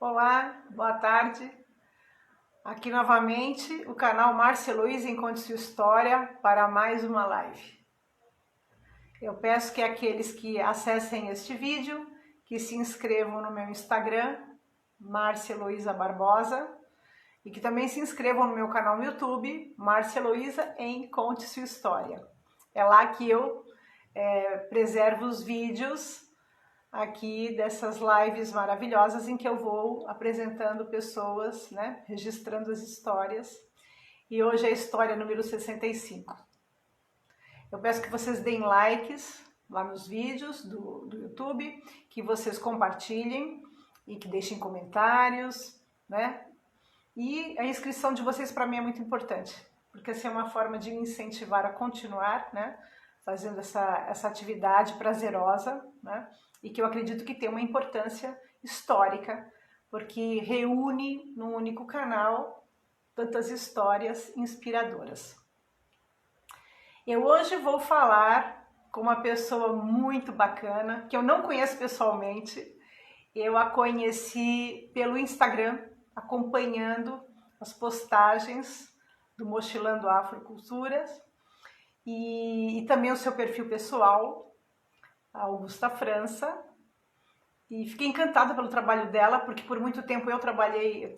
Olá, boa tarde. Aqui novamente o canal Márcia Heloísa Conte Sua História para mais uma live. Eu peço que aqueles que acessem este vídeo, que se inscrevam no meu Instagram, Márcia Heloísa Barbosa, e que também se inscrevam no meu canal no YouTube, Márcia Heloísa Conte Sua História. É lá que eu preservo os vídeos aqui dessas lives maravilhosas em que eu vou apresentando pessoas, né, registrando as histórias. E hoje é a história número 65. Eu peço que vocês deem likes lá nos vídeos do YouTube, que vocês compartilhem e que deixem comentários, né? E a inscrição de vocês para mim é muito importante, porque assim é uma forma de me incentivar a continuar, né, fazendo essa atividade prazerosa, né, e que eu acredito que tem uma importância histórica, porque reúne num único canal tantas histórias inspiradoras. Eu hoje vou falar com uma pessoa muito bacana, que eu não conheço pessoalmente, eu a conheci pelo Instagram, acompanhando as postagens do Mochilando Afroculturas e também o seu perfil pessoal, a Augusta França. E fiquei encantada pelo trabalho dela, porque por muito tempo eu trabalhei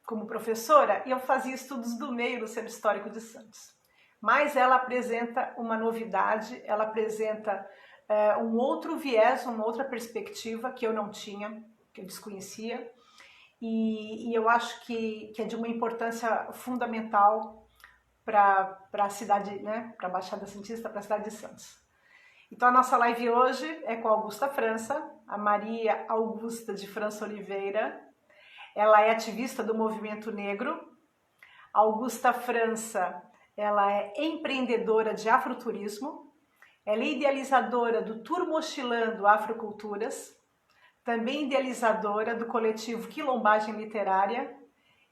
como professora e eu fazia estudos do meio do Centro Histórico de Santos. Mas ela apresenta uma novidade, ela apresenta um outro viés, uma outra perspectiva que eu não tinha, que eu desconhecia, e eu acho que é de uma importância fundamental para a cidade, né, para a Baixada Santista, para a cidade de Santos. Então a nossa live hoje é com a Augusta França, a Maria Augusta de França Oliveira. Ela é ativista do movimento negro. A Augusta França, ela é empreendedora de afroturismo. Ela é idealizadora do Tour Mochilando Afroculturas, também idealizadora do coletivo Quilombagem Literária,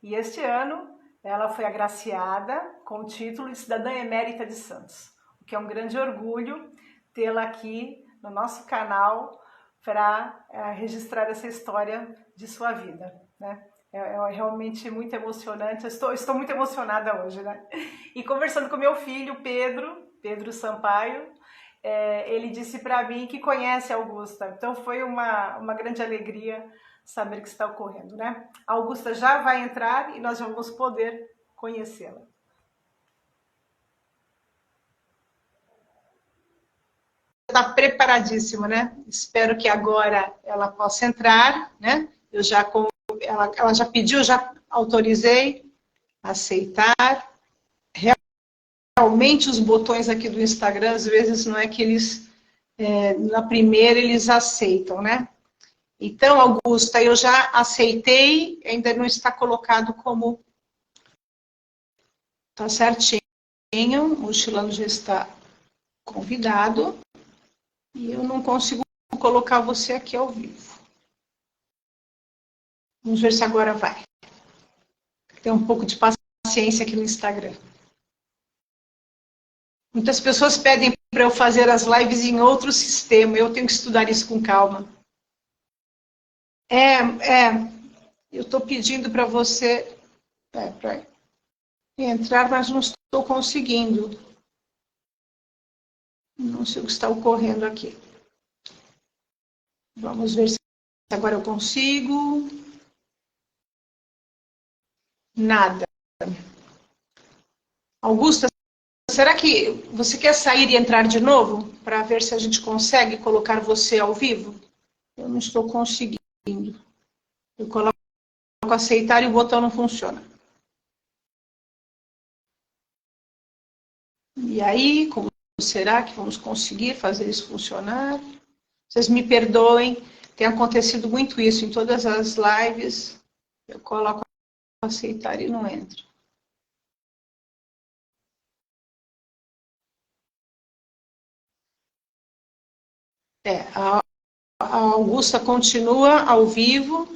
e este ano ela foi agraciada com o título de Cidadã Emérita de Santos, o que é um grande orgulho tê-la aqui no nosso canal para registrar essa história de sua vida, né? É realmente muito emocionante, eu estou muito emocionada hoje, né? E conversando com meu filho, Pedro Sampaio, ele disse para mim que conhece a Augusta, então foi uma grande alegria saber o que está ocorrendo, né? A Augusta já vai entrar e nós vamos poder conhecê-la. Está preparadíssima, né? Espero que agora ela possa entrar, né? Ela já pediu, eu já autorizei, aceitar. Realmente os botões aqui do Instagram, às vezes não é que eles, na primeira eles aceitam, né? Então, Augusta, eu já aceitei, ainda não está colocado como... Tá certinho, o Mochilando já está convidado. E eu não consigo colocar você aqui ao vivo. Vamos ver se agora vai. Tem um pouco de paciência aqui no Instagram. Muitas pessoas pedem para eu fazer as lives em outro sistema. Eu tenho que estudar isso com calma. Eu estou pedindo para você para entrar, mas não estou conseguindo. Não sei o que está ocorrendo aqui. Vamos ver se agora eu consigo. Nada. Augusta, será que você quer sair e entrar de novo para ver se a gente consegue colocar você ao vivo? Eu não estou conseguindo. Eu coloco aceitar e o botão não funciona. E aí, como será que vamos conseguir fazer isso funcionar? Vocês me perdoem, tem acontecido muito isso em todas as lives. Eu coloco aceitar e não entra. A Augusta continua ao vivo,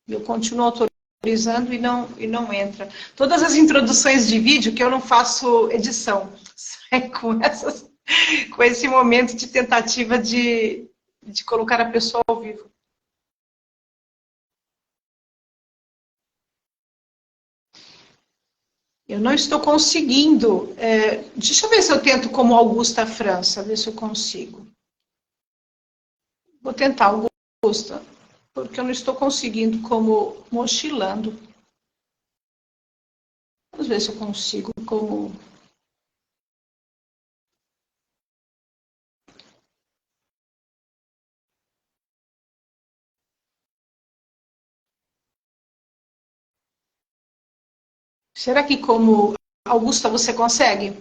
eu continuo autorizando e não entra. Todas as introduções de vídeo, que eu não faço edição, sai com esse momento de tentativa de colocar a pessoa ao vivo. Eu não estou conseguindo. Deixa eu ver se eu tento como Augusta França, ver se eu consigo. Vou tentar, Augusta, porque eu não estou conseguindo como mochilando. Vamos ver se eu consigo como... Será que como Augusta você consegue?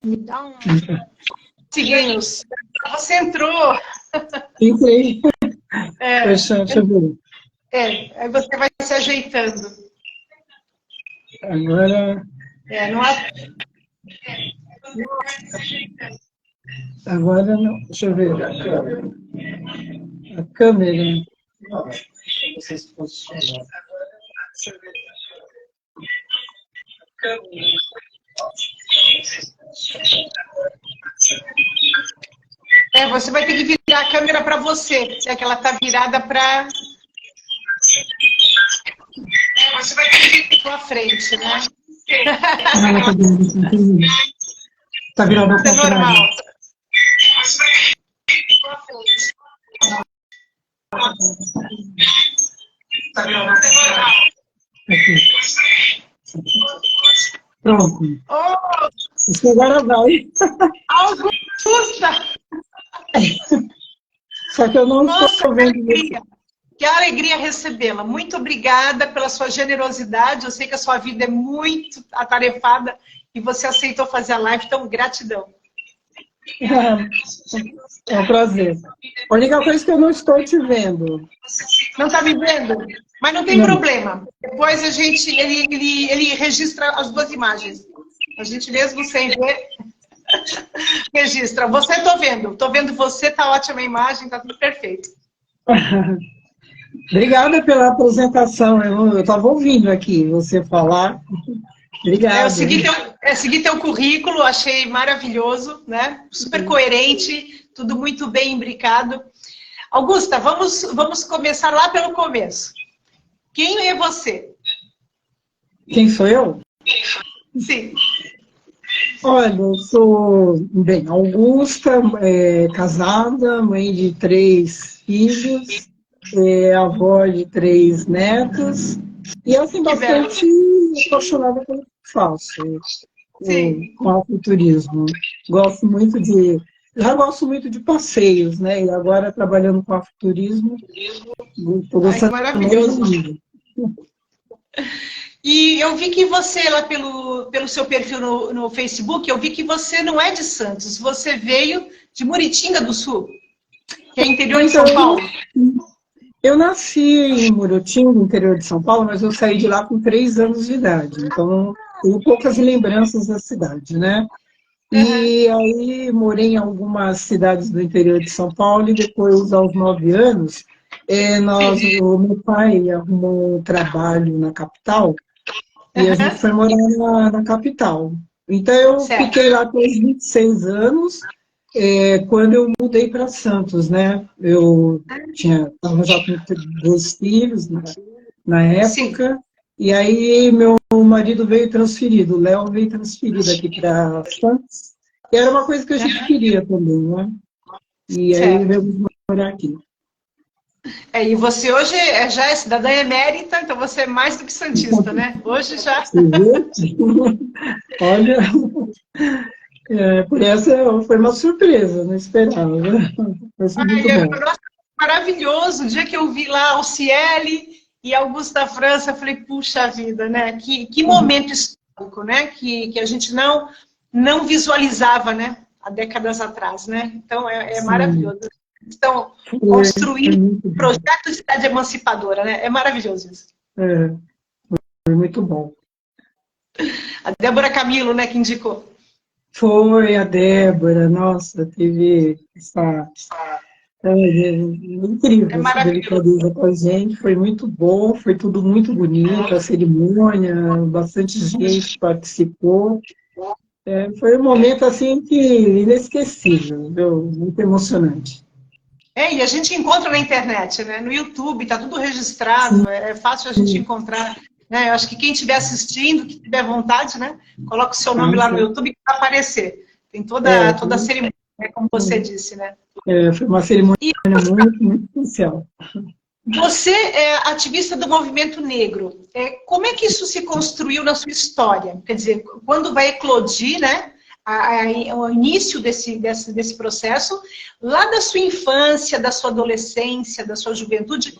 Me dá um... Seguinhos. Você entrou. Entrei. Deixa eu ver. Aí você vai se ajeitando. Agora... Não há... Agora não. Deixa eu ver. A câmera. Vocês posicionam. Você vai ter que virar a câmera para você, já que ela está virada para... Você vai ter que vir para a frente, né? Está virada ao contrário. É normal. Você vai ter que vir para a frente. Está virada ao contrário. Aqui. Pronto. Oh! Isso agora vai. Augusta! Só que eu não estou vendo isso. Que alegria recebê-la. Muito obrigada pela sua generosidade. Eu sei que a sua vida é muito atarefada e você aceitou fazer a live, então gratidão. É um prazer. A única coisa que eu não estou te vendo. Não está me vendo? Mas não tem problema. Depois a gente, ele registra as duas imagens. A gente mesmo sem ver, registra. Você estou vendo você, está ótima a imagem, está tudo perfeito. Obrigada pela apresentação. Eu estava ouvindo aqui você falar. Obrigada. Eu segui teu currículo, achei maravilhoso, né? Super coerente, tudo muito bem imbricado. Augusta, vamos começar lá pelo começo. Quem é você? Quem sou eu? Sim. Olha, eu sou, bem, Augusta, casada, mãe de 3 filhos, avó de 3 netos, e assim, bastante apaixonada pelo que faço, com afroturismo. Já gosto muito de passeios, né? E agora trabalhando com afroturismo, estou gostando maravilhoso. E eu vi que você, lá pelo seu perfil no Facebook, eu vi que você não é de Santos, você veio de Muritinga do Sul, que é interior de São Paulo. Eu nasci em Muritinga, no interior de São Paulo, mas eu saí de lá com 3 anos de idade, então tenho poucas lembranças da cidade, né? E aí morei em algumas cidades do interior de São Paulo e depois, aos 9 anos, o meu pai arrumou um trabalho na capital e a gente foi morar na capital. Então eu fiquei lá com os 26 anos, quando eu mudei para Santos, né? Eu estava já com 2 filhos na época. Sim. E aí meu marido veio transferido, o Léo veio transferido aqui para Santos, e era uma coisa que a gente queria também, né? E aí veio morar aqui. E você hoje já é cidadã emérita, então você é mais do que santista, né? Hoje já... Olha, por essa foi uma surpresa, não esperava. Foi muito bom. Nossa, maravilhoso, o dia que eu vi lá o Cieli e Augusta França, eu falei, puxa vida, né? Que momento histórico, né? Que a gente não visualizava, né? Há décadas atrás, né? Então, é maravilhoso. Estão construindo um projeto de cidade emancipadora, né? É maravilhoso isso. Foi muito bom. A Débora Camilo, né, que indicou. Foi a Débora, nossa, teve essa... incrível essa delicadeza com a gente, foi muito bom, foi tudo muito bonito, a cerimônia, bastante gente participou. Foi um momento assim que inesquecível, muito emocionante. E a gente encontra na internet, né? No YouTube, está tudo registrado, é fácil a gente encontrar né? Eu acho que quem estiver assistindo, que tiver vontade, né? Coloca o seu nome lá no YouTube que vai aparecer. Tem toda a cerimônia, como você disse, né? Foi uma cerimônia muito, muito especial. Você é ativista do movimento negro. Como é que isso se construiu na sua história? Quer dizer, quando vai eclodir, né, o início desse processo, lá da sua infância, da sua adolescência, da sua juventude,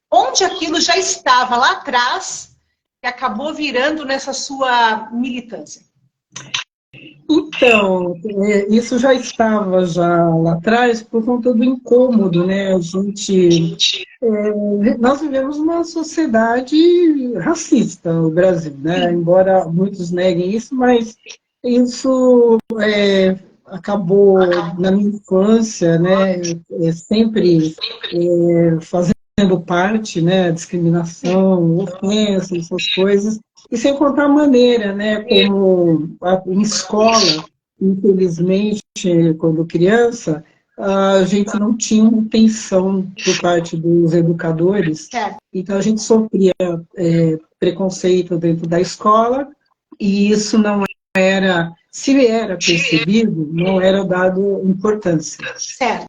onde aquilo já estava lá atrás e acabou virando nessa sua militância? Então, isso já estava já lá atrás por conta do incômodo, né? Nós vivemos uma sociedade racista no Brasil, né? Embora muitos neguem isso, mas isso acabou na minha infância, né? Sempre fazendo parte, né? Discriminação, ofensa, essas coisas. E sem contar a maneira, né, como em escola, infelizmente, quando criança, a gente não tinha uma atenção por parte dos educadores, então a gente sofria preconceito dentro da escola, e isso não era, se era percebido, não era dado importância.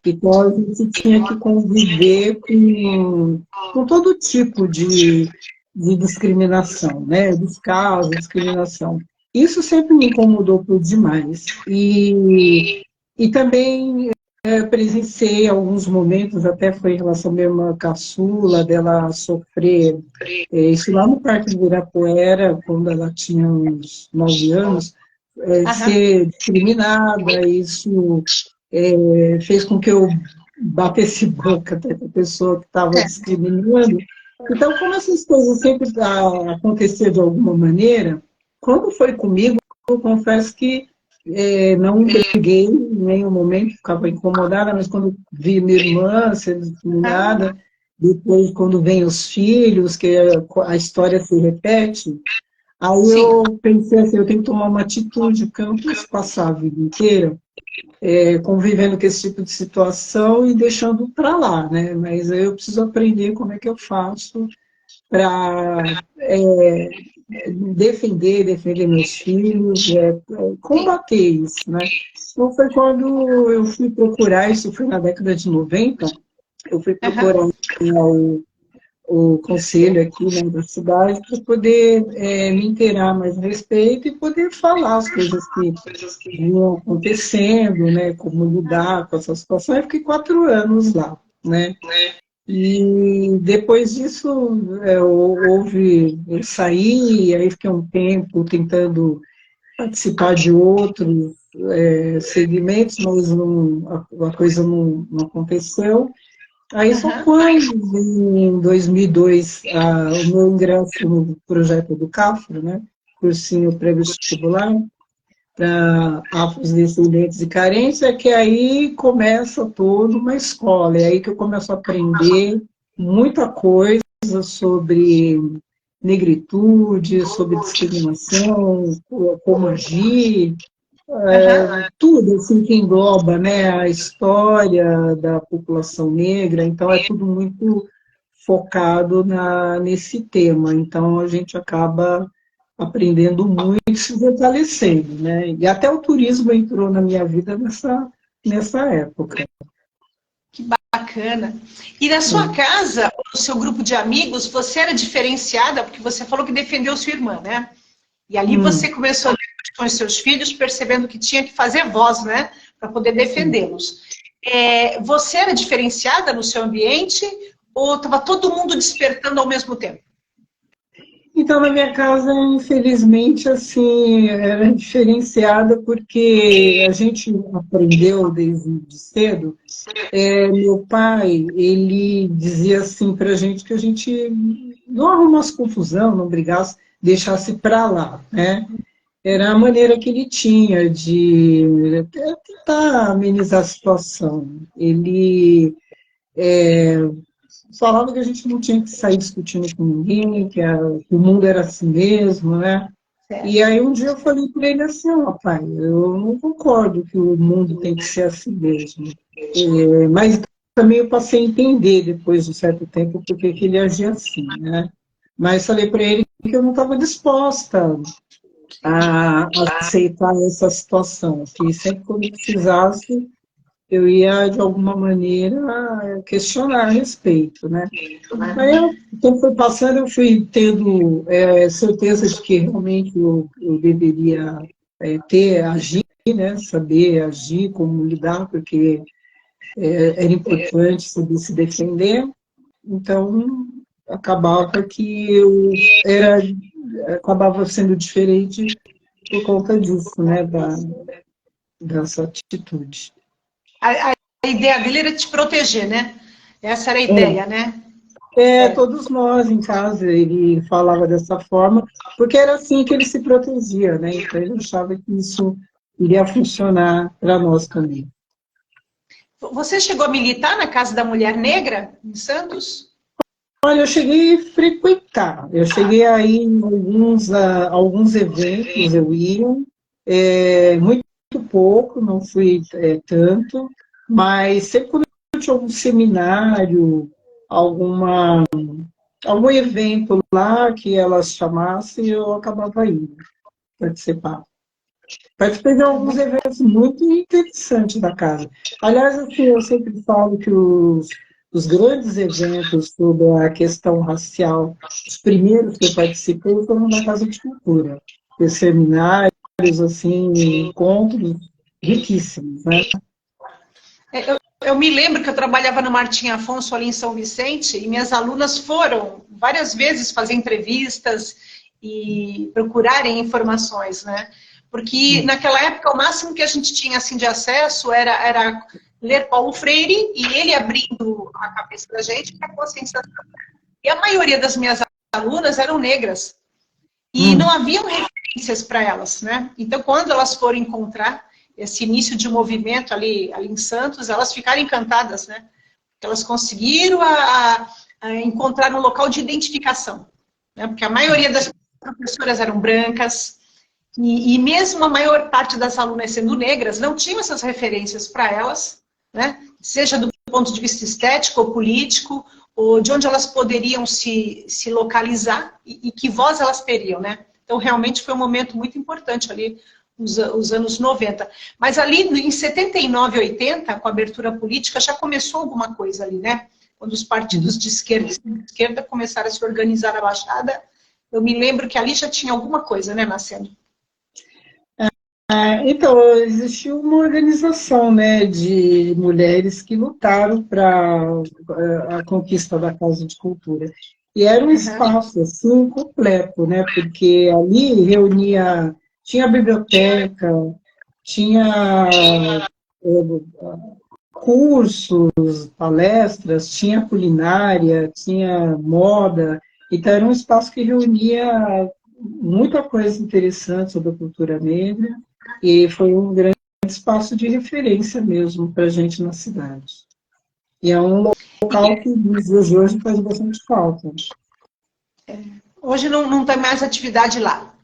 Então a gente tinha que conviver com todo tipo de discriminação, né? Descaso, discriminação. Isso sempre me incomodou por demais. E também presenciei alguns momentos, até foi em relação à minha irmã caçula, dela sofrer, isso lá no Parque do Ibirapuera, quando ela tinha uns 9 anos, ser discriminada, isso fez com que eu batesse boca até com a pessoa que estava discriminando. Então, como essas coisas sempre aconteciam de alguma maneira, quando foi comigo, eu confesso que não briguei em nenhum momento, ficava incomodada, mas quando vi minha irmã sendo discriminada, depois quando vem os filhos, que a história se repete, aí eu pensei assim, eu tenho que tomar uma atitude, porque eu não posso passar a vida inteira convivendo com esse tipo de situação e deixando para lá, né? Mas eu preciso aprender como é que eu faço para defender meus filhos, combater isso, né? Então foi quando eu fui procurar, isso foi na década de 90, eu fui procurar o conselho aqui, né, da cidade para poder me inteirar mais a respeito e poder falar as coisas que vinham acontecendo, né, como lidar com essa situação. Eu fiquei 4 anos lá, né? E depois disso eu saí, aí fiquei um tempo tentando participar de outros segmentos, mas a coisa não aconteceu. Aí só quando, em 2002, o meu ingresso no projeto do CAFRO, né, cursinho pré-vestibular, para afrodescendentes e carentes, é que aí começa toda uma escola. É aí que eu começo a aprender muita coisa sobre negritude, sobre discriminação, como agir, tudo assim que engloba, né, a história da população negra, então é tudo muito focado nesse tema, então a gente acaba aprendendo muito e se fortalecendo, né, e até o turismo entrou na minha vida nessa época. Que bacana. E na sua casa, no seu grupo de amigos, você era diferenciada, porque você falou que defendeu sua irmã, né? E ali você começou a com os seus filhos, percebendo que tinha que fazer voz, né? Para poder defendê-los. Você era diferenciada no seu ambiente ou estava todo mundo despertando ao mesmo tempo? Então, na minha casa, infelizmente, assim, era diferenciada porque a gente aprendeu desde cedo. Meu pai, ele dizia assim para a gente que a gente não arrumasse confusão, não brigasse, deixasse para lá, né? Era a maneira que ele tinha de tentar amenizar a situação. Ele falava que a gente não tinha que sair discutindo com ninguém, que o mundo era assim mesmo, né? E aí um dia eu falei para ele assim, pai, eu não concordo que o mundo tem que ser assim mesmo. Mas também eu passei a entender depois de um certo tempo porque que ele agia assim, né? mas falei para ele que eu não estava disposta a aceitar essa situação, que sempre que eu precisasse, eu ia, de alguma maneira, questionar a respeito, né? Aí, o tempo foi passando, eu fui tendo certeza de que realmente eu deveria agir, né? Saber agir, como lidar, porque era importante saber se defender. Então, acabava que acabava sendo diferente por conta disso, né? Dessa atitude. A ideia dele era te proteger, né? Essa era a ideia, né? Todos nós em casa, ele falava dessa forma, porque era assim que ele se protegia, né? Então ele achava que isso iria funcionar para nós também. Você chegou a militar na Casa da Mulher Negra, em Santos? Olha, eu cheguei a frequentar, eu cheguei aí em alguns eventos, eu ia, muito pouco, não fui tanto, mas sempre quando tinha algum seminário, algum evento lá que elas chamassem, eu acabava indo participar. Participei de alguns eventos muito interessantes da casa. Aliás, assim, eu sempre falo que os grandes eventos sobre a questão racial, os primeiros que eu participei foram na Casa de Cultura. Os seminários, assim, encontros riquíssimos, né? Eu me lembro que eu trabalhava no Martim Afonso, ali em São Vicente, e minhas alunas foram várias vezes fazer entrevistas e procurarem informações, né? Porque naquela época o máximo que a gente tinha assim de acesso era ler Paulo Freire e ele abrindo a cabeça da gente para a conscientização. E a maioria das minhas alunas eram negras e não haviam referências para elas, né? Então, quando elas foram encontrar esse início de movimento ali em Santos, elas ficaram encantadas, né? Elas conseguiram encontrar um local de identificação, né? Porque a maioria das professoras eram brancas e mesmo a maior parte das alunas sendo negras não tinham essas referências para elas, né? Seja do ponto de vista estético ou político, ou de onde elas poderiam se localizar e que voz elas teriam, né? Então, realmente foi um momento muito importante ali, os anos 90. Mas ali em 79, 80, com a abertura política, já começou alguma coisa ali, né? Quando os partidos de esquerda começaram a se organizar na Baixada, eu me lembro que ali já tinha alguma coisa, né, nascendo. Então, existiu uma organização, né, de mulheres que lutaram para a conquista da Casa de Cultura. E era um espaço, assim, completo, né, porque ali reunia, tinha biblioteca, tinha cursos, palestras, tinha culinária, tinha moda, então era um espaço que reunia muita coisa interessante sobre a cultura negra, e foi um grande espaço de referência mesmo para a gente na cidade. E é um local que nos dias de hoje faz bastante falta. Hoje não tem mais atividade lá.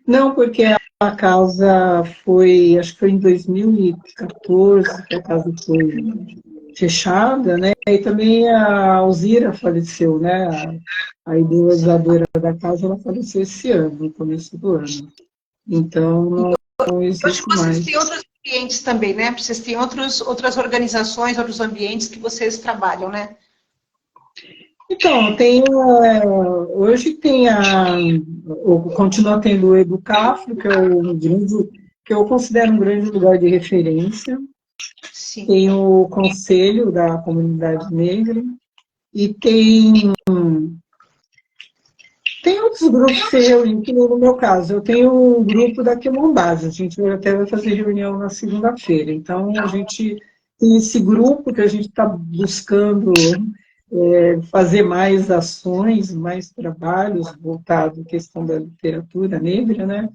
Não, porque a casa foi, acho que foi em 2014 que a casa foi fechada, né? E também a Alzira faleceu, né? A idealizadora da casa, ela faleceu esse ano, no começo do ano. Então, não Hoje existe vocês mais. têm outros ambientes também, né? Vocês têm outras organizações, outros ambientes que vocês trabalham, né? Então, hoje continua tendo o Educafro, que eu considero um grande lugar de referência. Sim. Tem o Conselho da Comunidade Negra e tem outros grupos que se reúnem, que no meu caso, eu tenho um grupo da Quilombadas, a gente até vai fazer reunião na segunda-feira. Então, a gente tem esse grupo que a gente está buscando fazer mais ações, mais trabalhos voltados à questão da literatura negra, né?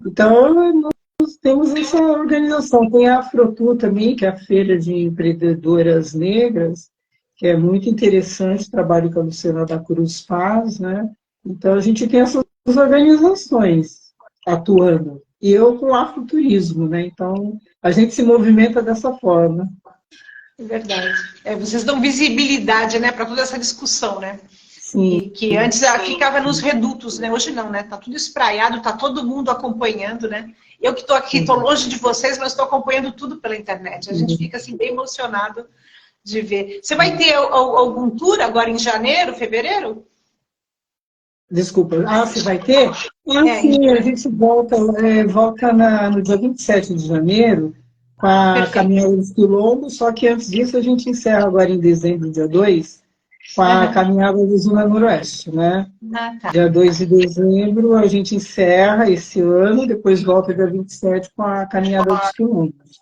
Então, nós temos essa organização. Tem a Afrotur também, que é a Feira de Empreendedoras Negras, que é muito interessante, o trabalho que a Luciana da Cruz faz, né? Então, a gente tem essas organizações atuando. E eu com o afroturismo, né? Então, a gente se movimenta dessa forma. É verdade. Vocês dão visibilidade, né, para toda essa discussão, né? Sim. Que antes ficava nos redutos, né? Hoje não, né? Tá tudo espraiado, tá todo mundo acompanhando, né? Eu que estou aqui, estou longe de vocês, mas estou acompanhando tudo pela internet. A gente fica assim bem emocionado de ver. Você vai ter algum tour agora em janeiro, fevereiro? Desculpa. Ah, você vai ter? Sim, a gente volta, no dia 27 de janeiro com a Caminhada dos Quilombos, só que antes disso a gente encerra agora em dezembro, dia 2, com a Caminhada do Zona Noroeste, né? Tá. Dia 2 de dezembro a gente encerra esse ano, depois volta dia 27 com a Caminhada dos Quilombos.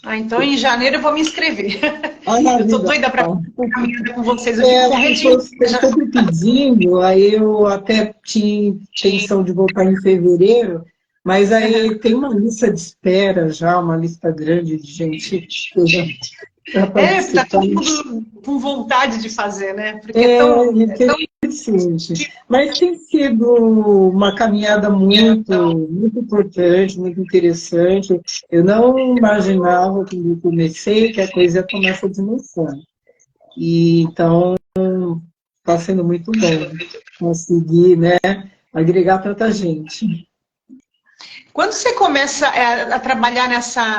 Então em janeiro eu vou me inscrever. Eu tô doida para caminhar com vocês. Eu fico morrendo de sempre pedindo, aí eu até tinha intenção de voltar em fevereiro, mas aí tem uma lista de espera já, uma lista grande de gente para tá participar. todo mundo com vontade de fazer, né? Porque é tão interessante. Mas tem sido uma caminhada muito, muito importante, muito interessante. Eu não imaginava, quando eu comecei, que a coisa ia tomar essa dimensão. E, então, está sendo muito bom conseguir, né, agregar tanta gente. Quando você começa a trabalhar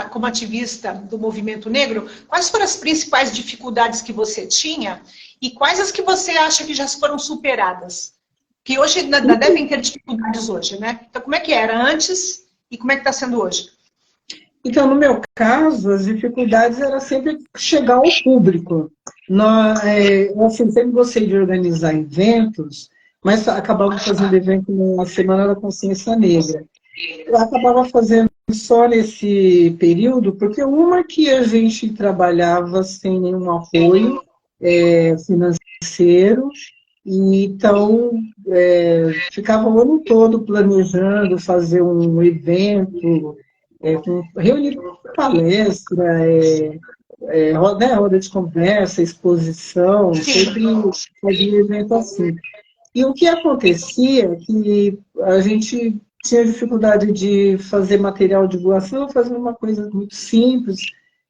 como ativista do movimento negro, quais foram as principais dificuldades que você tinha e quais as que você acha que já foram superadas? Que hoje ainda devem ter dificuldades hoje, né? Então, como é que era antes e como é que está sendo hoje? Então, no meu caso, as dificuldades era sempre chegar ao público. Eu sempre gostei de organizar eventos, mas acabava fazendo evento na Semana da Consciência Negra. Eu acabava fazendo só nesse período, porque uma que a gente trabalhava sem nenhum apoio financeiro, e então ficava o ano todo planejando fazer um evento, reunir palestra, roda de conversa, exposição, sempre fazia evento assim. E o que acontecia é que a gente tinha dificuldade de fazer material de divulgação, fazia uma coisa muito simples,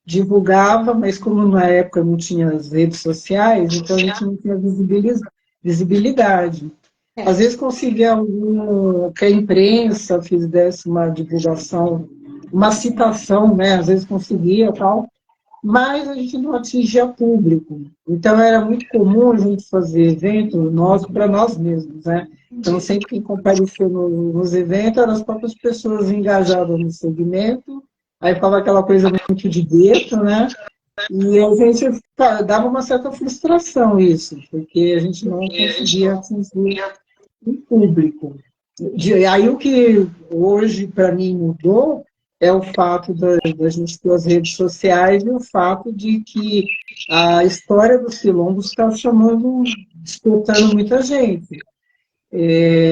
divulgava, mas como na época não tinha as redes sociais, então a gente não tinha visibilidade. Às vezes conseguia que a imprensa fizesse uma divulgação, uma citação, né? Às vezes conseguia tal, mas a gente não atingia público. Então, era muito comum a gente fazer evento para nós mesmos, né? Então, sempre quem compareceu nos eventos eram as próprias pessoas engajadas no segmento, aí ficava aquela coisa muito de gueto, né? E a gente dava uma certa frustração isso, porque a gente não conseguia atingir o público. Aí o que hoje, para mim, mudou é o fato da gente ter as redes sociais e o fato de que a história dos quilombos está despertando muita gente.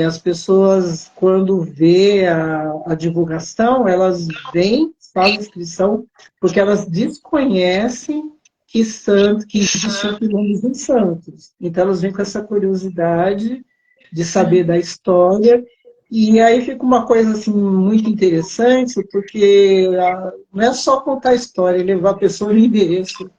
As pessoas, quando vê a divulgação, elas vêm, fazem inscrição, porque elas desconhecem que existiam quilombos em Santos. Então, elas vêm com essa curiosidade de saber da história. E aí fica uma coisa assim, muito interessante, porque não é só contar a história, é levar a pessoa no endereço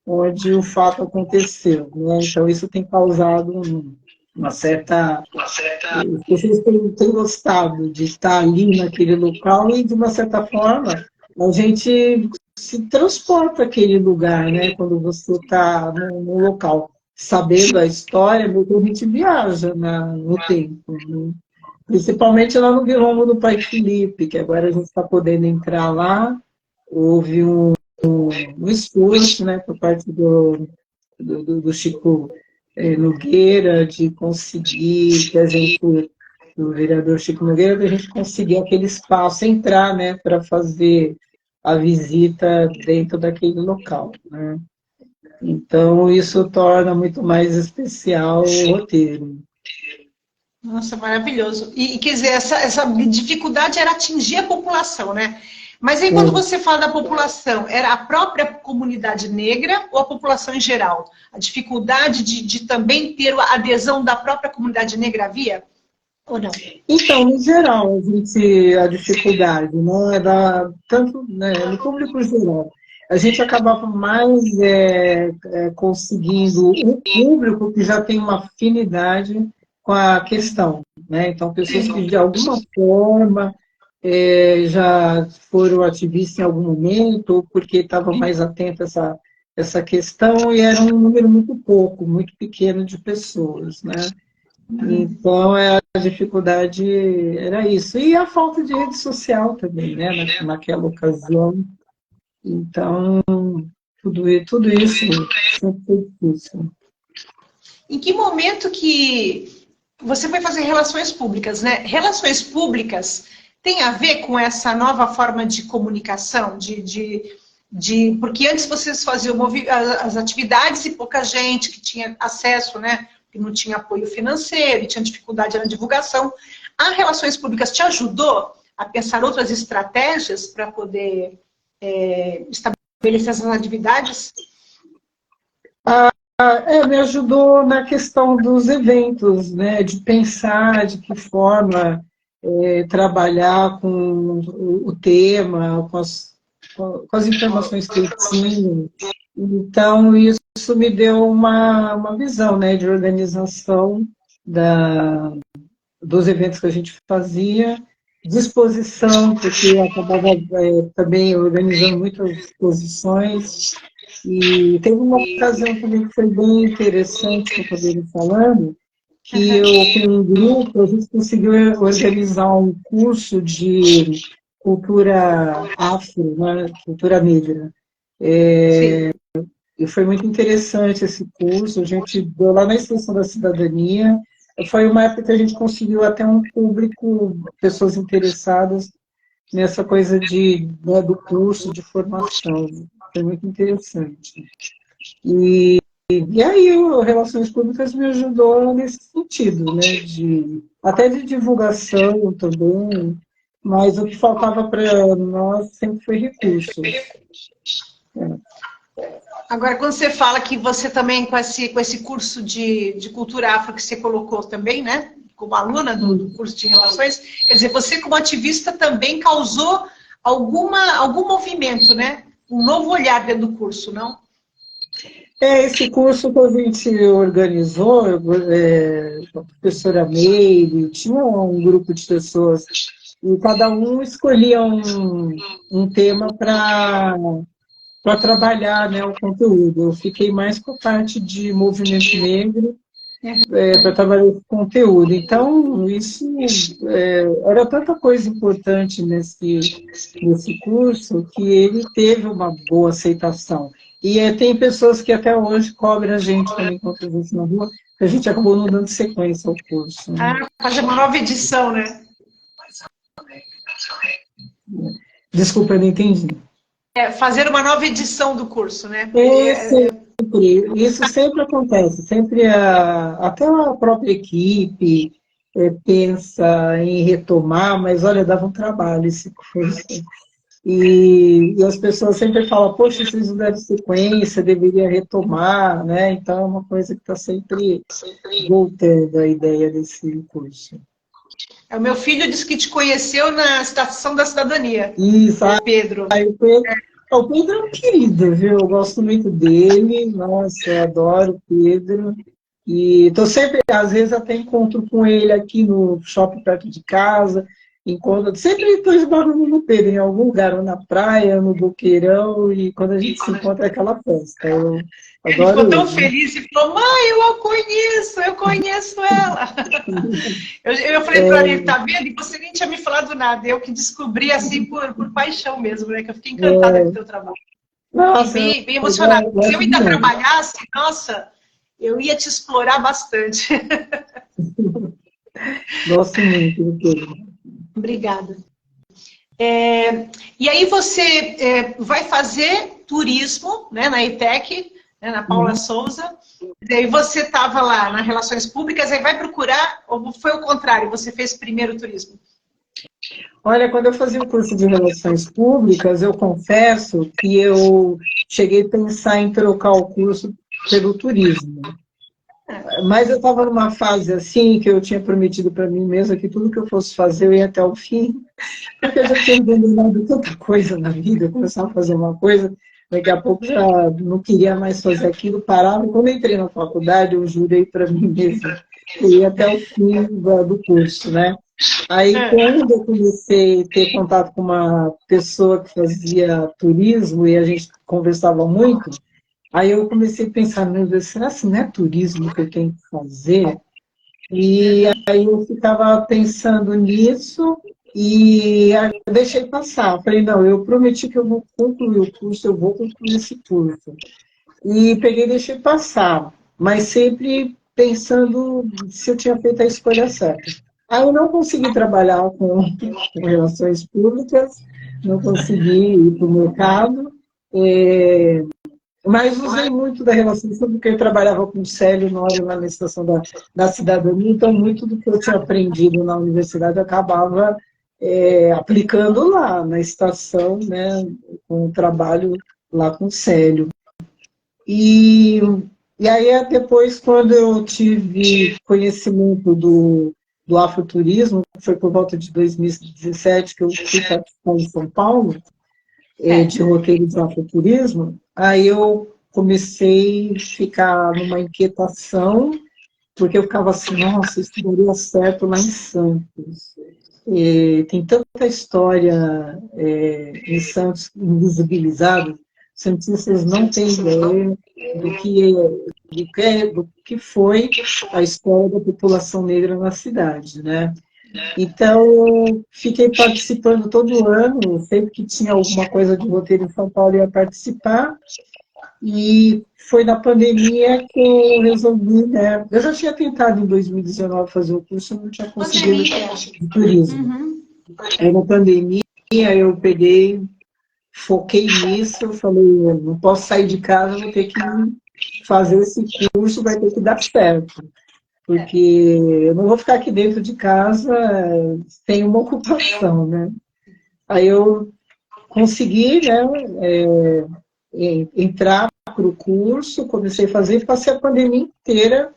onde o fato aconteceu. Né? Então, isso tem causado uma certa... As pessoas têm gostado de estar ali naquele local e, de uma certa forma, a gente se transporta àquele lugar, né? Quando você está no local, sabendo a história, a gente viaja no tempo, né? Principalmente lá no Quilombo do Pai Felipe, que agora a gente está podendo entrar lá. Houve um esforço, né, por parte do Chico Nogueira, de conseguir, que a gente, do vereador Chico Nogueira, de a gente conseguir aquele espaço, entrar, né, para fazer a visita dentro daquele local, né. Então, isso torna muito mais especial o roteiro. Nossa, maravilhoso. E quer dizer, essa dificuldade era atingir a população, né? Mas aí quando você fala da população, era a própria comunidade negra ou a população em geral? A dificuldade de também ter a adesão da própria comunidade negra havia? Ou não? Então, em geral, a dificuldade, né, era tanto, né, no público geral. a gente acabava mais conseguindo um público que já tem uma afinidade com a questão, né? Então, pessoas que de alguma forma já foram ativistas em algum momento, ou porque estavam mais atentas a essa questão, e era um número muito pequeno de pessoas, né? Então, a dificuldade era isso. E a falta de rede social também, né? Naquela ocasião. Então, tudo isso sempre foi difícil. Em que momento que você foi fazer relações públicas, né? Relações públicas tem a ver com essa nova forma de comunicação, porque antes vocês faziam as atividades e pouca gente que tinha acesso, né? Que não tinha apoio financeiro e tinha dificuldade na divulgação. A Relações Públicas te ajudou a pensar outras estratégias para poder estabelecer essas atividades? Me ajudou na questão dos eventos, né? De pensar de que forma trabalhar com o tema, com as informações que eu tinha. Então, isso me deu uma visão, né, de organização dos eventos que a gente fazia, disposição, porque eu acabava também organizando muitas exposições. E teve uma ocasião também que foi bem interessante, que eu acabei falando, que eu, com um grupo, a gente conseguiu organizar um curso de cultura afro, né, cultura negra. E foi muito interessante esse curso, a gente deu lá na Extensão da Cidadania. Foi uma época que a gente conseguiu até um público, pessoas interessadas nessa coisa do curso de formação. Foi muito interessante. E aí, Relações Públicas me ajudou nesse sentido, né? Até de divulgação também, mas o que faltava para nós sempre foi recursos. Agora, quando você fala que você também, com esse curso de cultura afro que você colocou também, né? Como aluna do curso de relações, quer dizer, você como ativista também causou algum movimento, né? Um novo olhar dentro do curso, não? Esse curso que a gente organizou, a professora Meire, tinha um grupo de pessoas, e cada um escolhia um tema para trabalhar, né, o conteúdo. Eu fiquei mais com a parte de movimento negro, para trabalhar esse conteúdo. Então, isso era tanta coisa importante nesse curso que ele teve uma boa aceitação. E tem pessoas que até hoje cobram a gente quando encontram a gente na rua, que a gente acabou não dando sequência ao curso. Né? Fazer uma nova edição, né? Desculpa, eu não entendi. Fazer uma nova edição do curso, né? Isso sempre acontece, sempre até a própria equipe pensa em retomar, mas olha, dava um trabalho esse curso. E as pessoas sempre falam, poxa, vocês não deram sequência, deveria retomar, né? Então é uma coisa que está sempre voltando a ideia desse curso. O meu filho disse que te conheceu na Estação da Cidadania. Isso, o Pedro. O Pedro é um querido, viu? Eu gosto muito dele, nossa, eu adoro o Pedro. E estou sempre, às vezes até encontro com ele aqui no shopping perto de casa, sempre estou esbarrando no Pedro, em algum lugar, ou na praia, no Boqueirão, e quando a gente se encontra é aquela festa. Eu ele adoro ficou tão ele, feliz e falou, mãe, eu conheço ela. eu falei para ele, tá vendo? E você nem tinha me falado nada. Eu que descobri assim por paixão mesmo, né? Que eu fiquei encantada com o teu trabalho. Nossa, bem emocionada. Se eu ainda trabalhasse, nossa, eu ia te explorar bastante. Gosto muito do Pedro. Obrigada. E aí você vai fazer turismo, né, na ETEC, né, na Paula Souza, e aí você estava lá nas Relações Públicas, aí vai procurar, ou foi o contrário, você fez primeiro turismo? Olha, quando eu fazia o curso de Relações Públicas, eu confesso que eu cheguei a pensar em trocar o curso pelo turismo. Mas eu estava numa fase assim, que eu tinha prometido para mim mesma que tudo que eu fosse fazer eu ia até o fim, porque eu já tinha abandonado tanta coisa na vida, eu começava a fazer uma coisa, Daqui a pouco já não queria mais fazer aquilo, parava. Quando eu entrei na faculdade, eu jurei para mim mesma que eu ia até o fim do curso, né? Aí, quando eu comecei a ter contato com uma pessoa que fazia turismo e a gente conversava muito, aí eu comecei a pensar, meu Deus, será que não é turismo que eu tenho que fazer? E aí eu ficava pensando nisso e aí eu deixei passar. Falei, não, eu prometi que eu vou concluir o curso, eu vou concluir esse curso. E peguei e deixei passar, mas sempre pensando se eu tinha feito a escolha certa. Aí eu não consegui trabalhar com relações públicas, não consegui ir para o mercado, mas usei muito da relação pública, porque eu trabalhava com o Célio Nório lá na Estação da Cidadania, então muito do que eu tinha aprendido na universidade eu acabava aplicando lá na estação, né, com o trabalho lá com o Célio. E, e aí, depois, quando eu tive conhecimento do afroturismo, foi por volta de 2017 que eu fui participar em São Paulo, de roteiro de afroturismo, aí eu comecei a ficar numa inquietação, porque eu ficava assim, nossa, isso daria certo lá em Santos. Tem tanta história em Santos invisibilizada, cientistas não têm ideia do que foi a história da população negra na cidade, né? Então, eu fiquei participando todo ano, sempre que tinha alguma coisa de roteiro em São Paulo, eu ia participar, e foi na pandemia que eu resolvi, né? Eu já tinha tentado em 2019 fazer o curso, eu não tinha conseguido de turismo. Aí na pandemia eu peguei, foquei nisso, eu falei, eu não posso sair de casa, vou ter que fazer esse curso, vai ter que dar certo. Porque eu não vou ficar aqui dentro de casa sem uma ocupação, né? Aí eu consegui, né, entrar para o curso, comecei a fazer, passei a pandemia inteira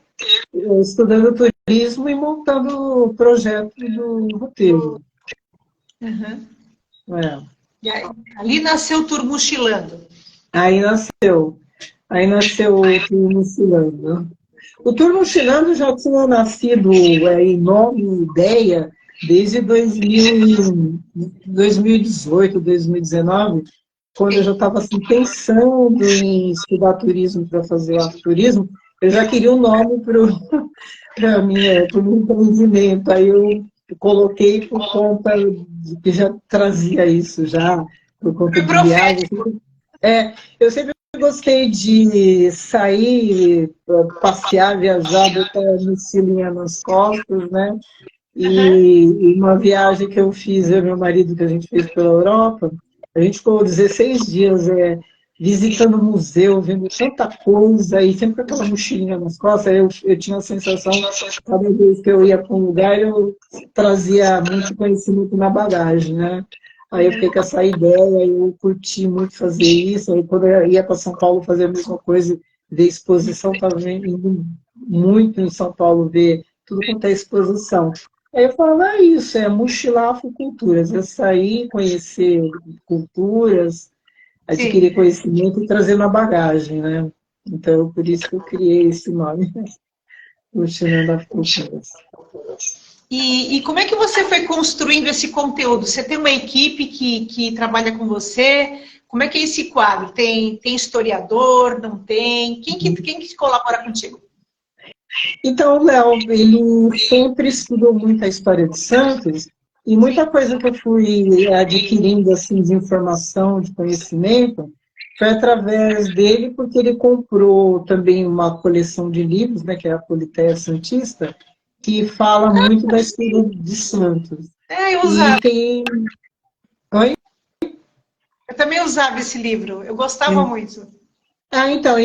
estudando turismo e montando o projeto do roteiro. Uhum. É. E aí, ali nasceu o Turmochilando. Aí nasceu o Turmochilando. O Turmochilando já tinha nascido em nome e ideia desde 2018, 2019, quando eu já estava assim, pensando em estudar turismo para fazer o afroturismo, eu já queria um nome para o meu empreendimento. Aí eu coloquei por conta de que já trazia isso já, por conta de viagem. Eu sempre gostei de sair, passear, viajar, botar a mochilinha nas costas, né? E uma viagem que eu fiz, eu e meu marido, que a gente fez pela Europa, a gente ficou 16 dias visitando museu, vendo tanta coisa, e sempre com aquela mochilinha nas costas, eu tinha a sensação, cada vez que eu ia para um lugar, eu trazia muito conhecimento na bagagem, né? Aí eu fiquei com essa ideia, eu curti muito fazer isso, aí quando eu ia para São Paulo fazer a mesma coisa, ver exposição, estava indo muito em São Paulo ver tudo quanto é exposição. Aí eu falava, é isso, é mochilar afroculturas, é sair, conhecer culturas, adquirir conhecimento e trazer na bagagem, né? Então, por isso que eu criei esse nome, Mochilando Afroculturas. E como é que você foi construindo esse conteúdo? Você tem uma equipe que trabalha com você? Como é que é esse quadro? Tem historiador? Não tem? Quem que colabora contigo? Então, o Léo, ele sempre estudou muito a história de Santos e muita coisa que eu fui adquirindo assim, de informação, de conhecimento, foi através dele, porque ele comprou também uma coleção de livros, né, que é a Politeia Santista, que fala muito da história de Santos. Eu usava. Oi? Eu também usava esse livro, eu gostava muito. Então,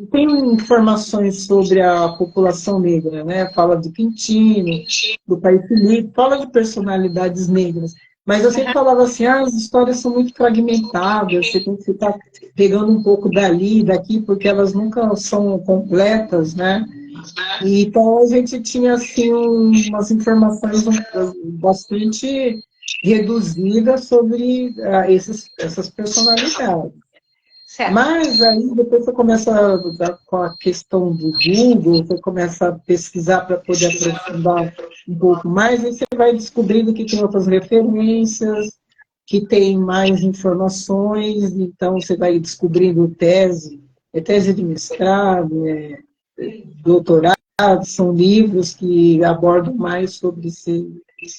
tem informações sobre a população negra, né? Fala de Quintino, do Pai Filipe, fala de personalidades negras. Mas eu sempre falava assim, as histórias são muito fragmentadas, você tem que ficar pegando um pouco dali e daqui, porque elas nunca são completas, né? E, então a gente tinha assim umas informações bastante reduzidas sobre essas personalidades. Certo. Mas aí depois você começa com a questão do Google, você começa a pesquisar para poder aprofundar um pouco mais, e você vai descobrindo que tem outras referências, que tem mais informações, então você vai descobrindo tese de mestrado, doutorado, são livros que abordam mais sobre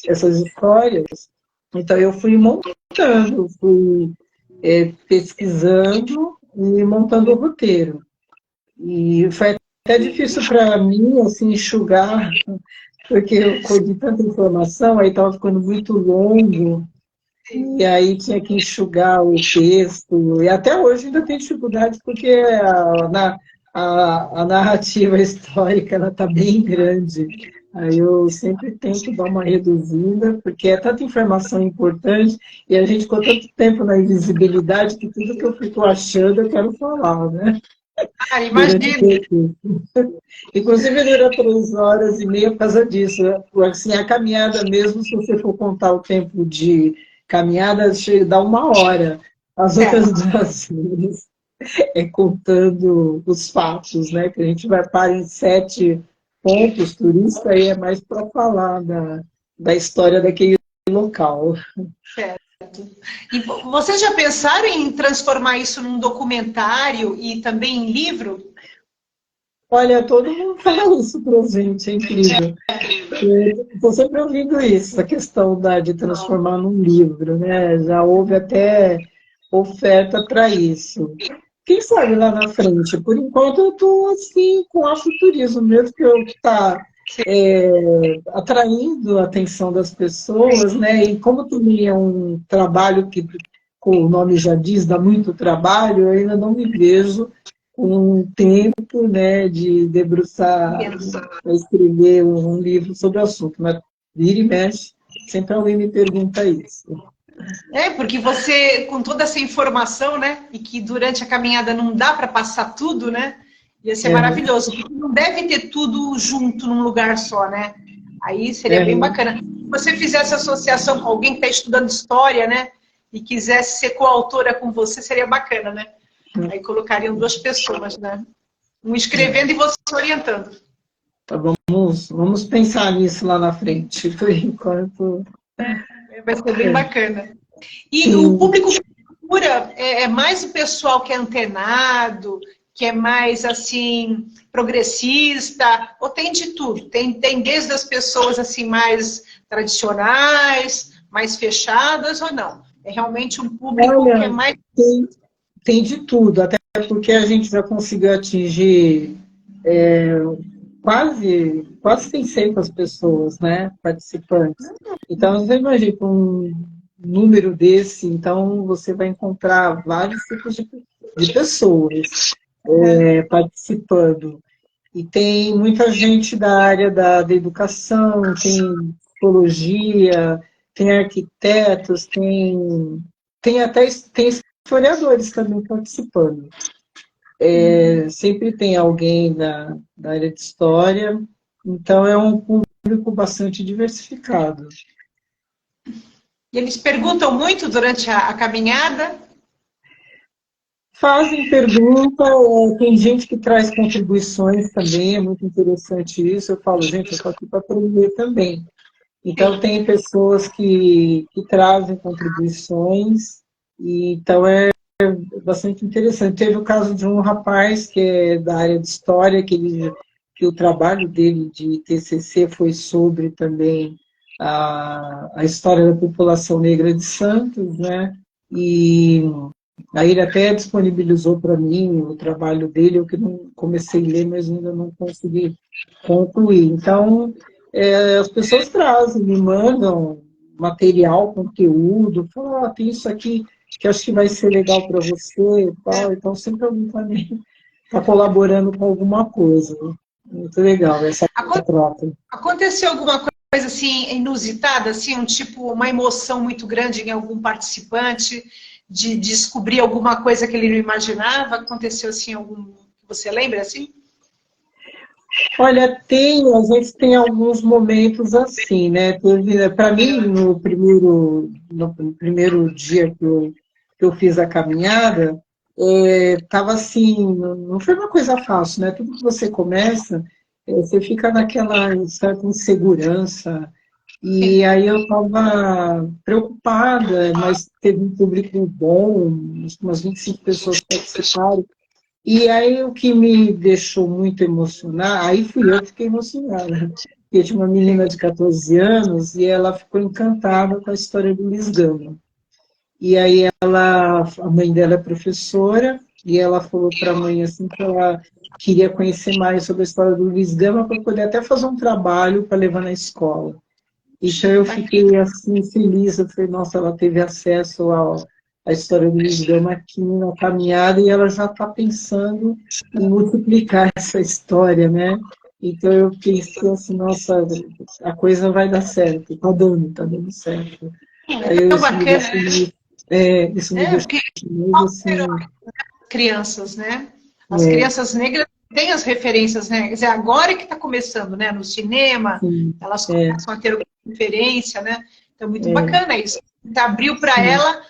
essas histórias. Então eu fui montando, fui pesquisando e montando o roteiro. E foi até difícil para mim, assim, enxugar, porque eu colhi tanta informação, aí estava ficando muito longo, e aí tinha que enxugar o texto, e até hoje ainda tem dificuldade, porque a narrativa histórica está bem grande. Aí eu sempre tento dar uma reduzida, porque é tanta informação importante, e a gente ficou tanto tempo na invisibilidade que tudo que eu fico achando eu quero falar, né? Ah, imagino. Inclusive dura 3 horas e meia por causa disso. Assim, a caminhada mesmo, se você for contar o tempo de caminhada, dá 1 hora. As outras 2 vezes contando os fatos, né? Que a gente vai parar em 7 pontos turísticos, aí é mais para falar da história daquele local. Certo. E vocês já pensaram em transformar isso num documentário e também em livro? Olha, todo mundo fala isso pra gente, é incrível. Estou sempre ouvindo isso, a questão de transformar num livro, né? Já houve até oferta para isso. Quem sabe lá na frente? Por enquanto eu estou assim com afroturismo mesmo, que está atraindo a atenção das pessoas, né? E como também é um trabalho que, como o nome já diz, dá muito trabalho, eu ainda não me vejo com um tempo, né, de debruçar, para escrever um livro sobre o assunto. Mas vira e mexe, sempre alguém me pergunta isso. Porque você, com toda essa informação, né, e que durante a caminhada não dá para passar tudo, né, ia ser maravilhoso. Porque não deve ter tudo junto num lugar só, né? Aí seria bem bacana. Se você fizesse associação com alguém que está estudando história, né, e quisesse ser coautora com você, seria bacana, né? Aí colocariam 2 pessoas, né? Um escrevendo e você orientando. Tá, vamos pensar nisso lá na frente. Por enquanto... Vai ser bem bacana. E o público que procura é mais o pessoal que é antenado, que é mais, assim, progressista, ou tem de tudo? Tem desde as pessoas, assim, mais tradicionais, mais fechadas, ou não? É realmente um público que é mais... Tem de tudo, até porque a gente já conseguiu atingir quase 600 pessoas, né, participantes. Então, você imagina, com um número desse, então você vai encontrar vários tipos de pessoas participando. E tem muita gente da área da educação, tem psicologia, tem arquitetos, tem historiadores também participando. Sempre tem alguém da área de história, então é um público bastante diversificado. E eles perguntam muito durante a caminhada? Fazem pergunta, tem gente que traz contribuições também, é muito interessante isso. Eu falo, gente, eu estou aqui para aprender também. Então, tem pessoas que trazem contribuições, e então é bastante interessante. Teve o caso de um rapaz que é da área de história, que o trabalho dele de TCC foi sobre também a história da população negra de Santos, né? E aí ele até disponibilizou para mim o trabalho dele, eu que não comecei a ler, mas ainda não consegui concluir. Então, as pessoas trazem, me mandam material, conteúdo, falam, tem isso aqui que acho que vai ser legal para você e tal. Então, sempre alguém também está colaborando com alguma coisa. Muito legal essa troca. Aconteceu alguma coisa assim inusitada, assim, uma emoção muito grande em algum participante, de descobrir alguma coisa que ele não imaginava? Aconteceu assim algum que você lembra assim? Olha, a gente tem alguns momentos assim, né? Para mim, no primeiro dia que eu fiz a caminhada, estava assim, não foi uma coisa fácil, né? Tudo que você começa, você fica naquela certa insegurança. E Sim. aí eu estava preocupada, mas teve um público bom, umas 25 pessoas participaram. E aí o que me deixou muito emocionada, aí fui eu que fiquei emocionada. Eu tinha uma menina de 14 anos e ela ficou encantada com a história do Luiz Gama. E aí a mãe dela é professora, e ela falou para a mãe assim que ela queria conhecer mais sobre a história do Luiz Gama para poder até fazer um trabalho para levar na escola. Então eu fiquei assim feliz, eu falei, nossa, ela teve acesso à história do Luiz Gama aqui na caminhada e ela já está pensando em multiplicar essa história, né? Então eu pensei assim, nossa, a coisa vai dar certo, está dando certo. Aí É tão isso me bacana, deixou né? isso me deixou Porque muito assim, crianças, né? As é, crianças negras têm as referências, né? Quer dizer, agora que está começando, né? No cinema, sim, elas é, começam a ter referência, né? Então, muito é, bacana isso. Abriu para sim, ela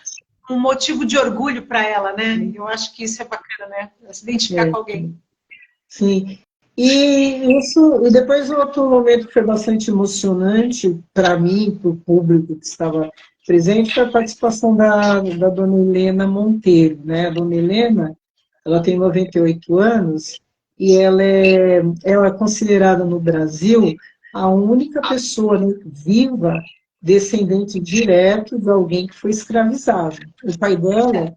um motivo de orgulho para ela, né? Eu acho que isso é bacana, né? Se identificar é, com alguém. sim. E depois outro momento que foi bastante emocionante para mim, para o público que estava presente, foi a participação da dona Helena Monteiro, né? A dona Helena, ela tem 98 anos e ela é considerada no Brasil a única pessoa, né, viva descendente direto de alguém que foi escravizado. O pai dela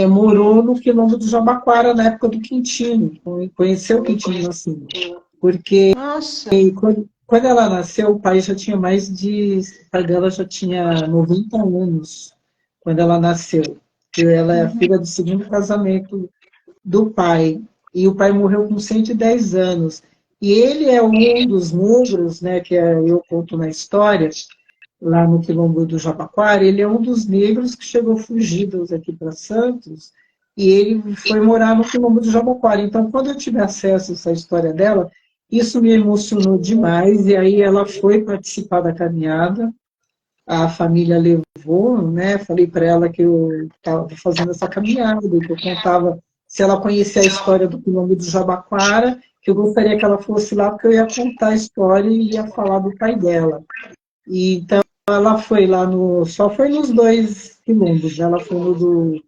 morou no quilombo do Jabaquara na época do Quintino, conheceu o Quintino assim, porque Nossa, quando ela nasceu, o pai já tinha o pai dela já tinha 90 anos quando ela nasceu, porque ela é a filha do segundo casamento do pai, e o pai morreu com 110 anos, e ele é um dos negros, né, eu conto na história, lá no Quilombo do Jabaquara, ele é um dos negros que chegou fugidos aqui para Santos, e ele foi morar no Quilombo do Jabaquara. Então, quando eu tive acesso a essa história dela, isso me emocionou demais, e aí ela foi participar da caminhada, a família levou, né? Falei para ela que eu estava fazendo essa caminhada, que eu contava, se ela conhecia a história do Quilombo do Jabaquara, que eu gostaria que ela fosse lá, porque eu ia contar a história e ia falar do pai dela. E, então, ela foi lá só foi nos dois quilombos, ela foi no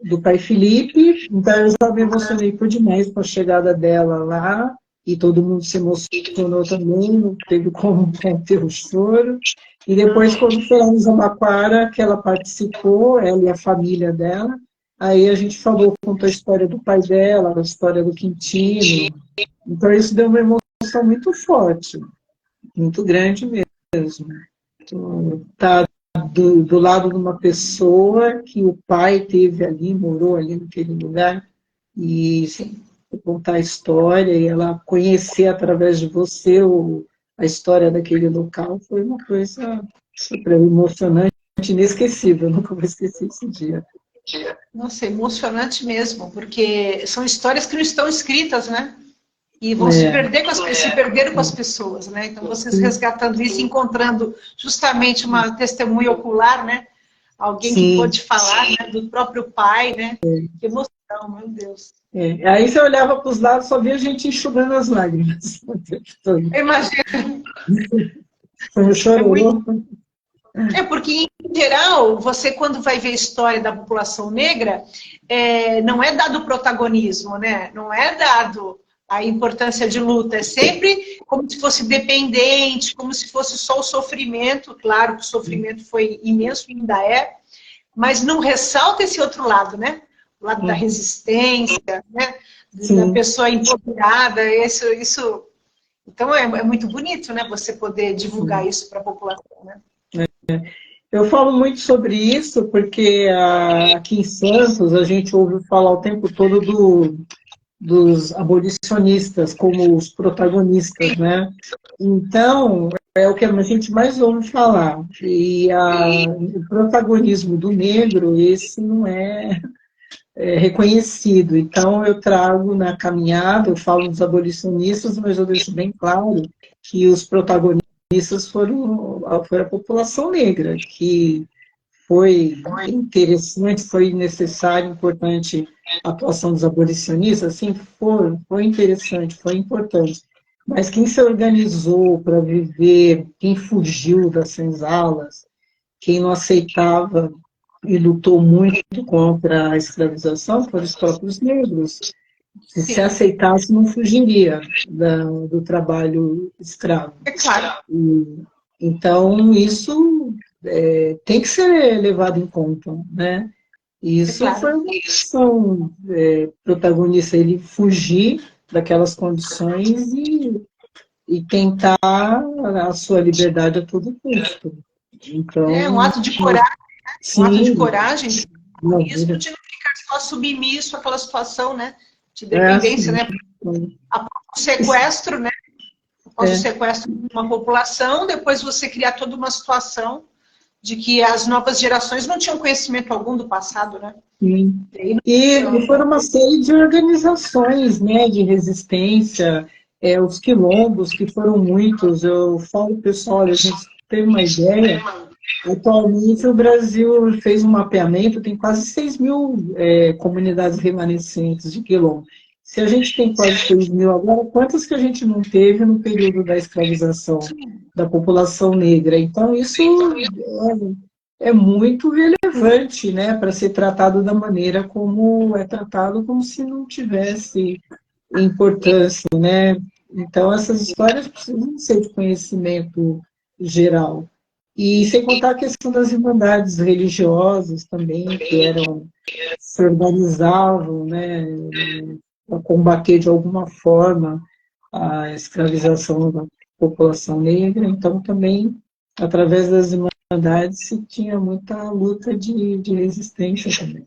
do pai Felipe, então eu já me emocionei por demais com a chegada dela lá, e todo mundo se emocionou também, não teve como conter o choro. E depois, quando foi lá no Jabaquara, que ela participou, ela e a família dela, aí a gente falou, contou a história do pai dela, a história do Quintino, então isso deu uma emoção muito forte, muito grande mesmo. Tá do lado de uma pessoa que o pai teve ali, morou ali naquele lugar, e contar a história, e ela conhecer através de você a história daquele local, foi uma coisa super emocionante, inesquecível, nunca vou esquecer esse dia. nossa, emocionante mesmo, porque são histórias que não estão escritas, né? E vão se É, perder se perderam com as pessoas, né? Então, vocês resgatando isso, encontrando justamente uma testemunha ocular, né? Alguém que sim. pôde falar, né? Do próprio pai, né? Que emoção, meu Deus. Aí você olhava para os lados, só via a gente enxugando as lágrimas. Eu imagino, Foi um é muito. chororô. Porque, em geral, você, quando vai ver a história da população negra, não é dado protagonismo, né? Não é dado a importância de luta. É sempre como se fosse dependente, como se fosse só o sofrimento. Claro que o sofrimento foi imenso, ainda é, mas não ressalta esse outro lado, né? O lado da resistência, né? Da Sim. pessoa empoderada. Isso. Então, é muito bonito, né? Você poder divulgar isso para a população, né? Eu falo muito sobre isso porque aqui em Santos a gente ouve falar o tempo todo dos abolicionistas como os protagonistas, né? Então, é o que a gente mais ouve falar. E o protagonismo do negro, esse não é reconhecido. Então, eu trago na caminhada, eu falo dos abolicionistas, mas eu deixo bem claro que os protagonistas foram a população negra, que foi interessante, foi necessário, importante a atuação dos abolicionistas, assim, foi interessante, foi importante. Mas quem se organizou para viver, quem fugiu das senzalas, quem não aceitava e lutou muito contra a escravização foram os próprios negros. Se aceitasse, não fugiria do trabalho escravo. É claro. Então, isso tem que ser levado em conta, né? Isso É claro. foi uma questão protagonista, ele fugir daquelas condições e tentar a sua liberdade a todo custo. Então, É um ato de coragem, sim, um ato de coragem, de maravilha. de não ficar só submisso àquela situação, né? De dependência, né? Após o sequestro, né? Após o sequestro de uma população, depois você criar toda uma situação de que as novas gerações não tinham conhecimento algum do passado, né? Sim. E foram uma série de organizações, né, de resistência, os quilombos, que foram muitos. Eu falo, pessoal, olha, a gente tem uma ideia. Atualmente, o Brasil fez um mapeamento, tem quase 6 mil comunidades remanescentes de quilombo. Se a gente tem quase 6 mil agora, quantas que a gente não teve no período da escravização da população negra? Então, isso é muito relevante, né, para ser tratado da maneira como é tratado, como se não tivesse importância, né? Então, essas histórias precisam ser de conhecimento geral. E sem contar a questão das irmandades religiosas também, que se organizavam, né, para combater de alguma forma a escravização da população negra. Então, também, através das irmandades, se tinha muita luta de resistência também.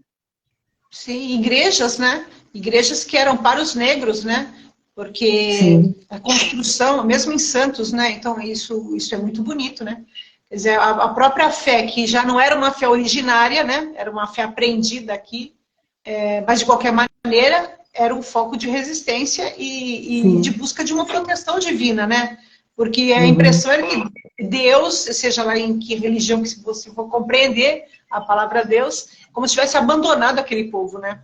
Sim, igrejas, né? Igrejas que eram para os negros, né? Porque Sim. a construção, mesmo em Santos, né? Então, isso é muito bonito, né? Quer dizer, a própria fé, que já não era uma fé originária, né? Era uma fé aprendida aqui, mas de qualquer maneira era um foco de resistência e de busca de uma proteção divina, né? Porque a impressão é que Deus, seja lá em que religião que você for compreender a palavra Deus, como se tivesse abandonado aquele povo, né?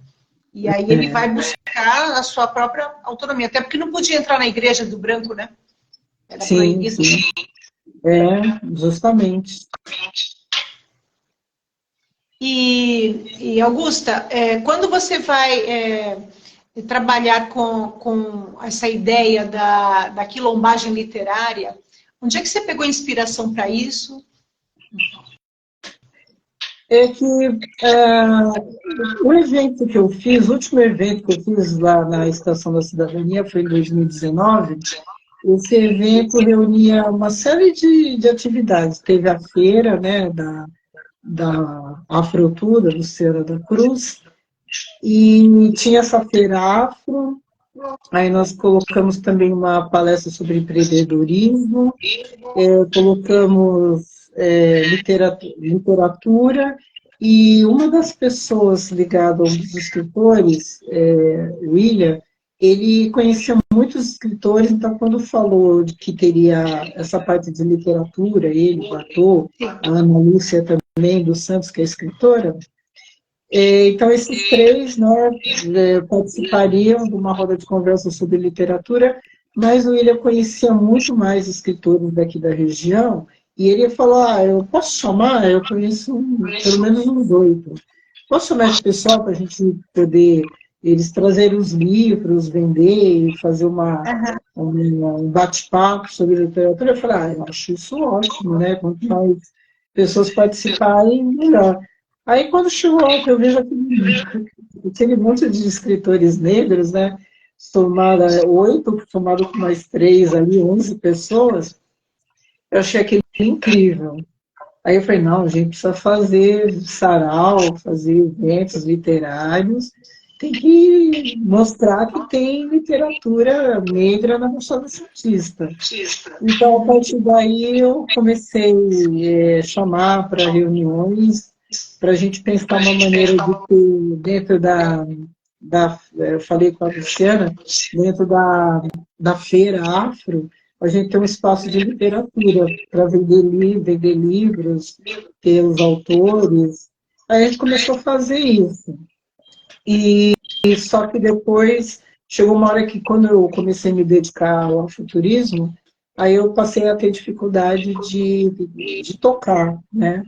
E aí ele vai buscar a sua própria autonomia, até porque não podia entrar na igreja do branco, né? Era proibido. Sim. Justamente. E Augusta, quando você vai trabalhar com essa ideia da quilombagem literária, onde é que você pegou inspiração para isso? É que o evento que eu fiz, o último evento que eu fiz lá na Estação da Cidadania foi em 2019. Esse evento reunia uma série de atividades. Teve a feira, né, da Afrotura, do Luciana da Cruz, e tinha essa feira afro. Aí nós colocamos também uma palestra sobre empreendedorismo, colocamos literatura, e uma das pessoas ligada a um dos escritores, William, ele conhecia muitos escritores, então quando falou de que teria essa parte de literatura, ele, o ator, a Ana Lúcia também, dos Santos, que é escritora, então esses três, né, participariam de uma roda de conversa sobre literatura, mas o William conhecia muito mais escritores daqui da região, e ele falou, eu posso chamar? Eu conheço pelo menos uns 8. Posso chamar esse pessoal para a gente poder, eles trazerem os livros, vender e fazer um bate-papo sobre literatura? Eu falei, eu acho isso ótimo, né? Quanto mais pessoas participarem, melhor. Aí, quando chegou lá, eu vejo aquele monte de escritores negros, né? Somado 8, somado com mais 3 ali, 11 pessoas, eu achei aquilo incrível. Aí eu falei, não, a gente precisa fazer sarau, fazer eventos literários, tem que mostrar que tem literatura negra na Baixada Santista. Então, a partir daí, eu comecei a chamar para reuniões, para a gente pensar uma maneira de ter, dentro eu falei com a Luciana, dentro da feira afro, a gente ter um espaço de literatura para vender livros, ter os autores. Aí a gente começou a fazer isso. E só que depois chegou uma hora que, quando eu comecei a me dedicar ao futurismo, aí eu passei a ter dificuldade de tocar, né,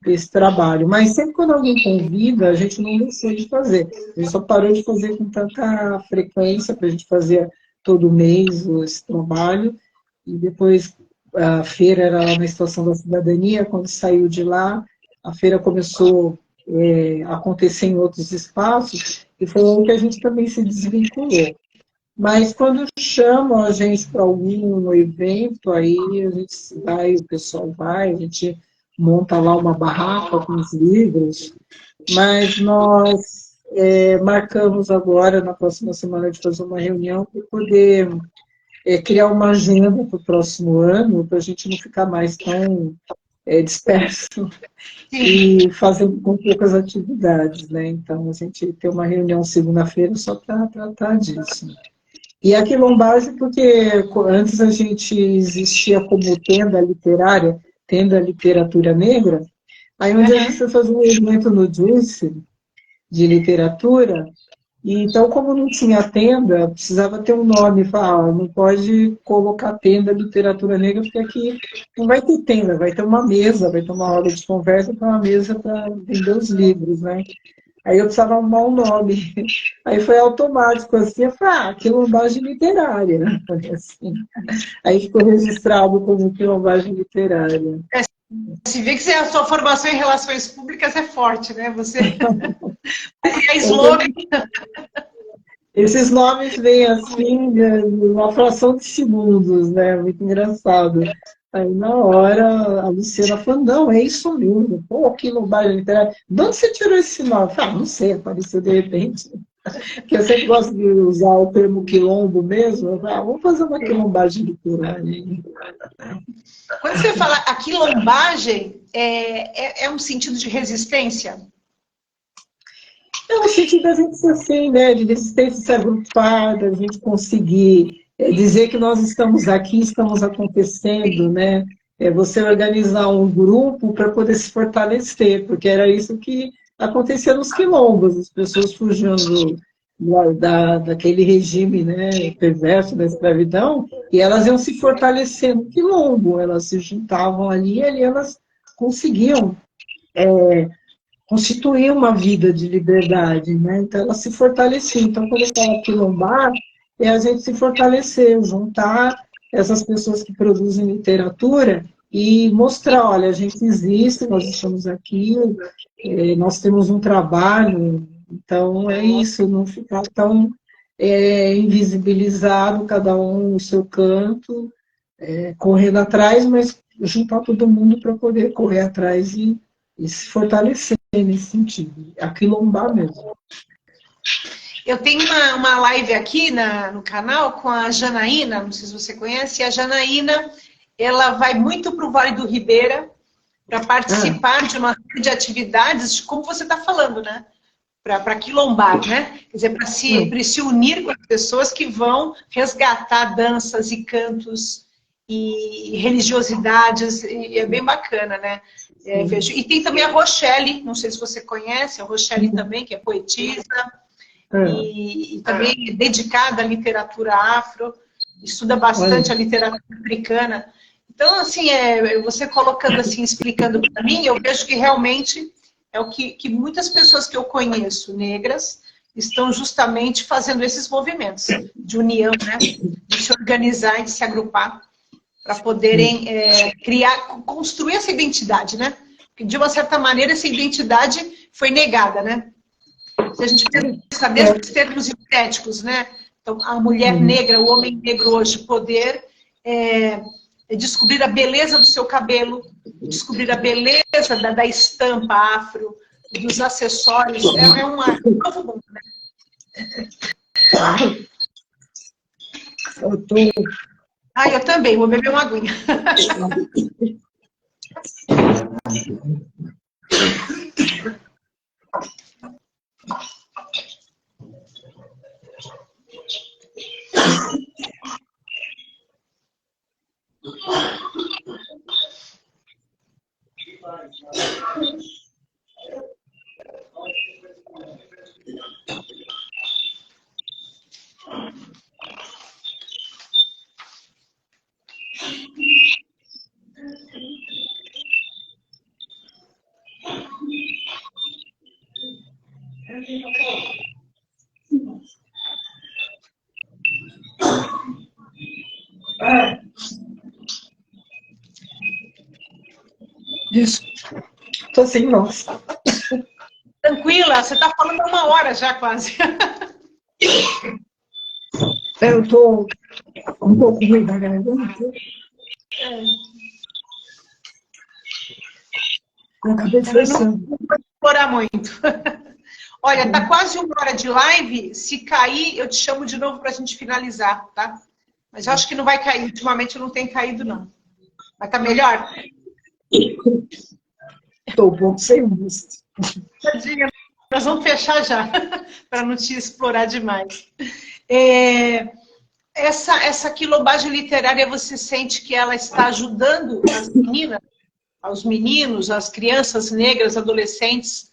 esse trabalho. Mas sempre quando alguém convida, a gente não deixou de fazer. A gente só parou de fazer com tanta frequência, para a gente fazer todo mês esse trabalho. E depois a feira era lá na Estação da Cidadania, quando saiu de lá, a feira começou a acontecer em outros espaços, e foi onde a gente também se desvinculou. Mas quando chamam a gente para algum evento, aí a gente vai, o pessoal vai, a gente monta lá uma barraca com os livros, mas nós marcamos agora, na próxima semana, de fazer uma reunião para poder criar uma agenda para o próximo ano, para a gente não ficar mais tão disperso e fazendo com poucas atividades, né? Então, a gente tem uma reunião segunda-feira só para tratar disso. E a quilombagem, porque antes a gente existia como tenda literária, tenda literatura negra, aí onde a gente foi fazer um evento no Juice de literatura, e então, como não tinha tenda, precisava ter um nome, falar, não pode colocar tenda literatura negra, porque aqui não vai ter tenda, vai ter uma mesa, vai ter uma hora de conversa, para uma mesa para vender os livros, né? Aí eu precisava arrumar um nome. Aí foi automático, assim, eu falei, quilombagem literária. Assim. Aí ficou registrado como quilombagem literária. Se vê que a sua formação em relações públicas é forte, né? Você é slogan. Esses nomes vêm assim, uma fração de segundos, né? Muito engraçado. Aí, na hora, a Luciana falou, não, é isso mesmo. Pô, quilombagem literária. De onde você tirou esse nome? Eu falei, não sei, apareceu de repente. Porque eu sempre gosto de usar o termo quilombo mesmo. Eu falei, vamos fazer uma quilombagem literária. Quando você fala a quilombagem, é um sentido de resistência? É um sentido da gente ser assim, né? De resistência, se agrupar, da gente conseguir dizer que nós estamos aqui, estamos acontecendo, né? Você organizar um grupo para poder se fortalecer, porque era isso que acontecia nos quilombos, as pessoas fugiam daquele regime, né, perverso da escravidão, e elas iam se fortalecendo no quilombo, elas se juntavam ali e ali elas conseguiam constituir uma vida de liberdade, né? Então ela se fortaleceu. Então, quando eu falo quilombar, é a gente se fortalecer, juntar essas pessoas que produzem literatura e mostrar, olha, a gente existe, nós estamos aqui, nós temos um trabalho, então é isso, não ficar tão invisibilizado, cada um no seu canto, correndo atrás, mas juntar todo mundo para poder correr atrás e se fortalecer nesse sentido, aquilombar mesmo. Eu tenho uma live aqui no canal com a Janaína, não sei se você conhece, e a Janaína, ela vai muito para o Vale do Ribeira para participar de uma série de atividades, como você está falando, né? Para quilombar, né? Quer dizer, para se unir com as pessoas que vão resgatar danças e cantos e religiosidades, e é bem bacana, né? Vejo. E tem também a Rochelle, não sei se você conhece, a Rochelle também, que é poetisa, e também é dedicada à literatura afro, estuda bastante a literatura africana. Então, assim, você colocando assim, explicando para mim, eu vejo que realmente é o que muitas pessoas que eu conheço, negras, estão justamente fazendo esses movimentos de união, né? De se organizar e de se agrupar para poderem construir essa identidade, né? Porque, de uma certa maneira, essa identidade foi negada, né? Se a gente pensa mesmo em termos estéticos, né? Então, a mulher negra, o homem negro hoje poder descobrir a beleza do seu cabelo, descobrir a beleza da estampa afro, dos acessórios, é um novo mundo, né? Eu também, vou beber uma aguinha. Estou sem voz. Tranquila, você está falando há 1 hora já, quase. Eu estou um pouco ruim da garganta. Eu acabei de Não vou explorar muito. Olha, tá quase 1 hora de live. Se cair, eu te chamo de novo para a gente finalizar, tá? Mas eu acho que não vai cair. Ultimamente não tem caído, não. Mas tá melhor? Estou um pouco sem voz. Tadinha, nós vamos fechar já, para não te explorar demais. Essa quilomboagem literária, você sente que ela está ajudando as meninas, aos meninos, as crianças negras, adolescentes,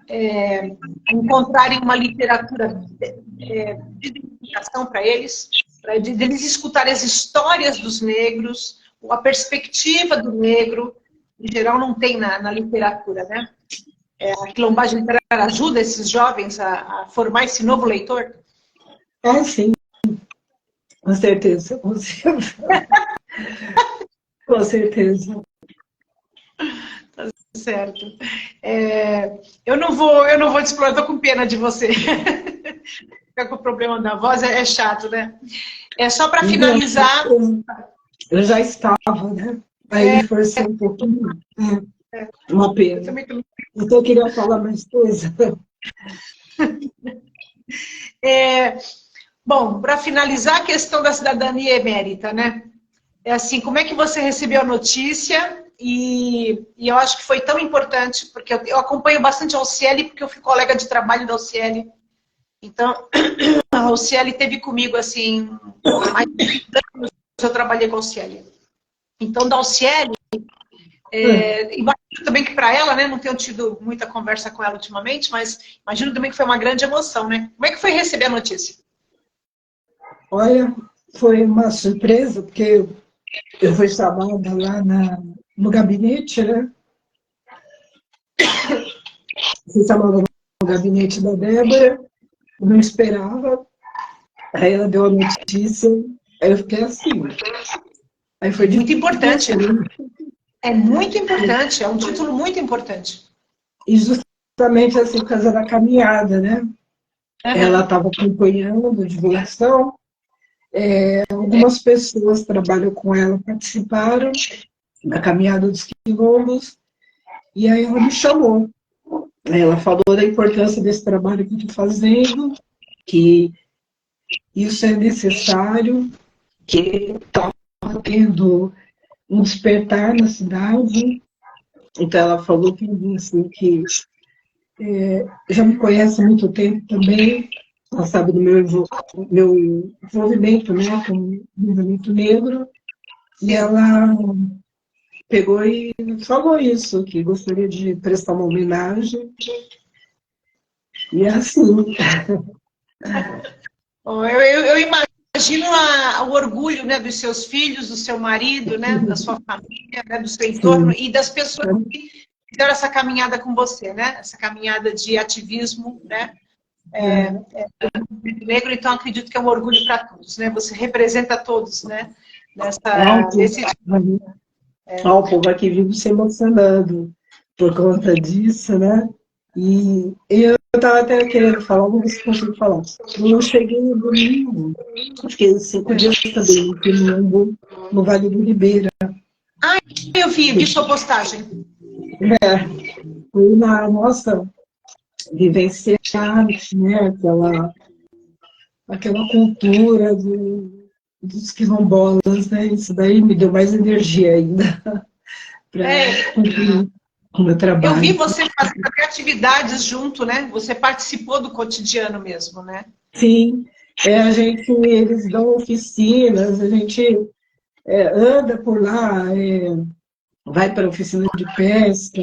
a encontrarem uma literatura de identificação para eles, para eles escutarem as histórias dos negros, a perspectiva do negro, em geral não tem na literatura, né? A quilombagem literária ajuda esses jovens a formar esse novo leitor? Sim. Com certeza, com certeza. Com certeza. Tá certo. Eu não vou te explorar, estou com pena de você. Ficar com o problema da voz é chato, né? Só para finalizar... Eu já estava, né? Aí forcei um pouquinho. Uma pena. Então eu queria falar mais coisa. Bom, para finalizar a questão da cidadania emérita, né? Assim, como é que você recebeu a notícia? E eu acho que foi tão importante, porque eu acompanho bastante a Alciele, porque eu fui colega de trabalho da Alciele. Então, a Alciele esteve comigo, assim, há mais de 20 anos eu trabalhei com a Alciele. Então, da Alciele, imagino também que para ela, né, não tenho tido muita conversa com ela ultimamente, mas imagino também que foi uma grande emoção, né? Como é que foi receber a notícia? Olha, foi uma surpresa, porque eu fui chamada lá no gabinete, né? Fui chamada no gabinete da Débora, eu não esperava. Aí ela deu a notícia, aí eu fiquei assim. Aí foi muito importante. É muito importante, é um título muito importante. E justamente assim, por causa da caminhada, né? Uhum. Ela estava acompanhando a divulgação. Algumas pessoas que trabalham com ela participaram da caminhada dos quilombos. E aí ela me chamou. Ela falou da importância desse trabalho que eu estou fazendo, que isso é necessário, que está tendo um despertar na cidade. Então ela falou que, assim, que já me conhece há muito tempo também, ela sabe do meu envolvimento, né, com o movimento negro, e ela pegou e falou isso, que gostaria de prestar uma homenagem. E é assim. Eu imagino o orgulho, né, dos seus filhos, do seu marido, né, da sua família, né, do seu entorno. Sim. E das pessoas que fizeram essa caminhada com você, né? Essa caminhada de ativismo, né? Negro, então acredito que é um orgulho para todos, né? Você representa todos, né? O povo aqui vive se emocionando por conta disso, né? E eu estava até querendo falar, vamos ver se consigo falar. Eu cheguei no domingo, fiquei 5 dias também no Quilombo, no Vale do Ribeira. Ah, eu vi sua postagem. Fui na nossa vivenciar, né, aquela cultura dos quilombolas, né? Isso daí me deu mais energia ainda para cumprir o meu trabalho. Eu vi você fazer atividades junto, né? Você participou do cotidiano mesmo, né? Sim, eles dão oficinas, a gente anda por lá, vai para a oficina de pesca,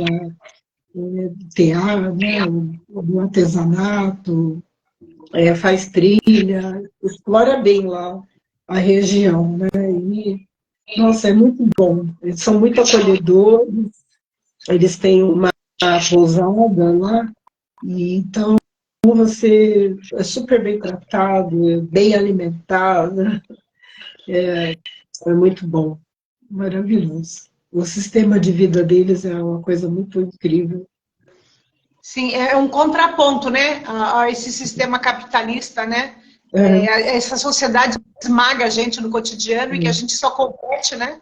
tear, né, do artesanato, faz trilha, explora bem lá a região, né? E, nossa, é muito bom. Eles são muito acolhedores, eles têm uma pousada lá, e então você é super bem tratado, bem alimentado, é muito bom, maravilhoso. O sistema de vida deles é uma coisa muito incrível. Sim, é um contraponto, né, a esse sistema capitalista, né? Essa sociedade esmaga a gente no cotidiano e que a gente só compete, né?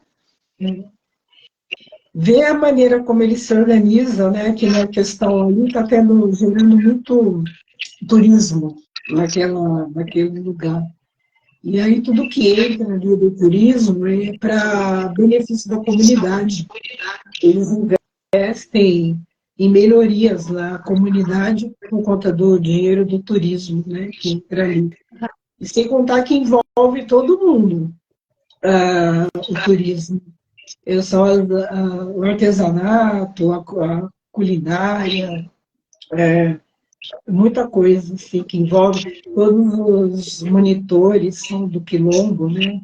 Ver a maneira como eles se organizam, né? Que na questão ali está gerando muito turismo naquele lugar. E aí tudo que entra ali do turismo é para benefício da comunidade. Eles investem em melhorias na comunidade por conta do dinheiro do turismo, né? Que entra ali. E sem contar que envolve todo mundo, o turismo. Só o artesanato, a culinária, muita coisa assim, que envolve. Todos os monitores são do Quilombo, né?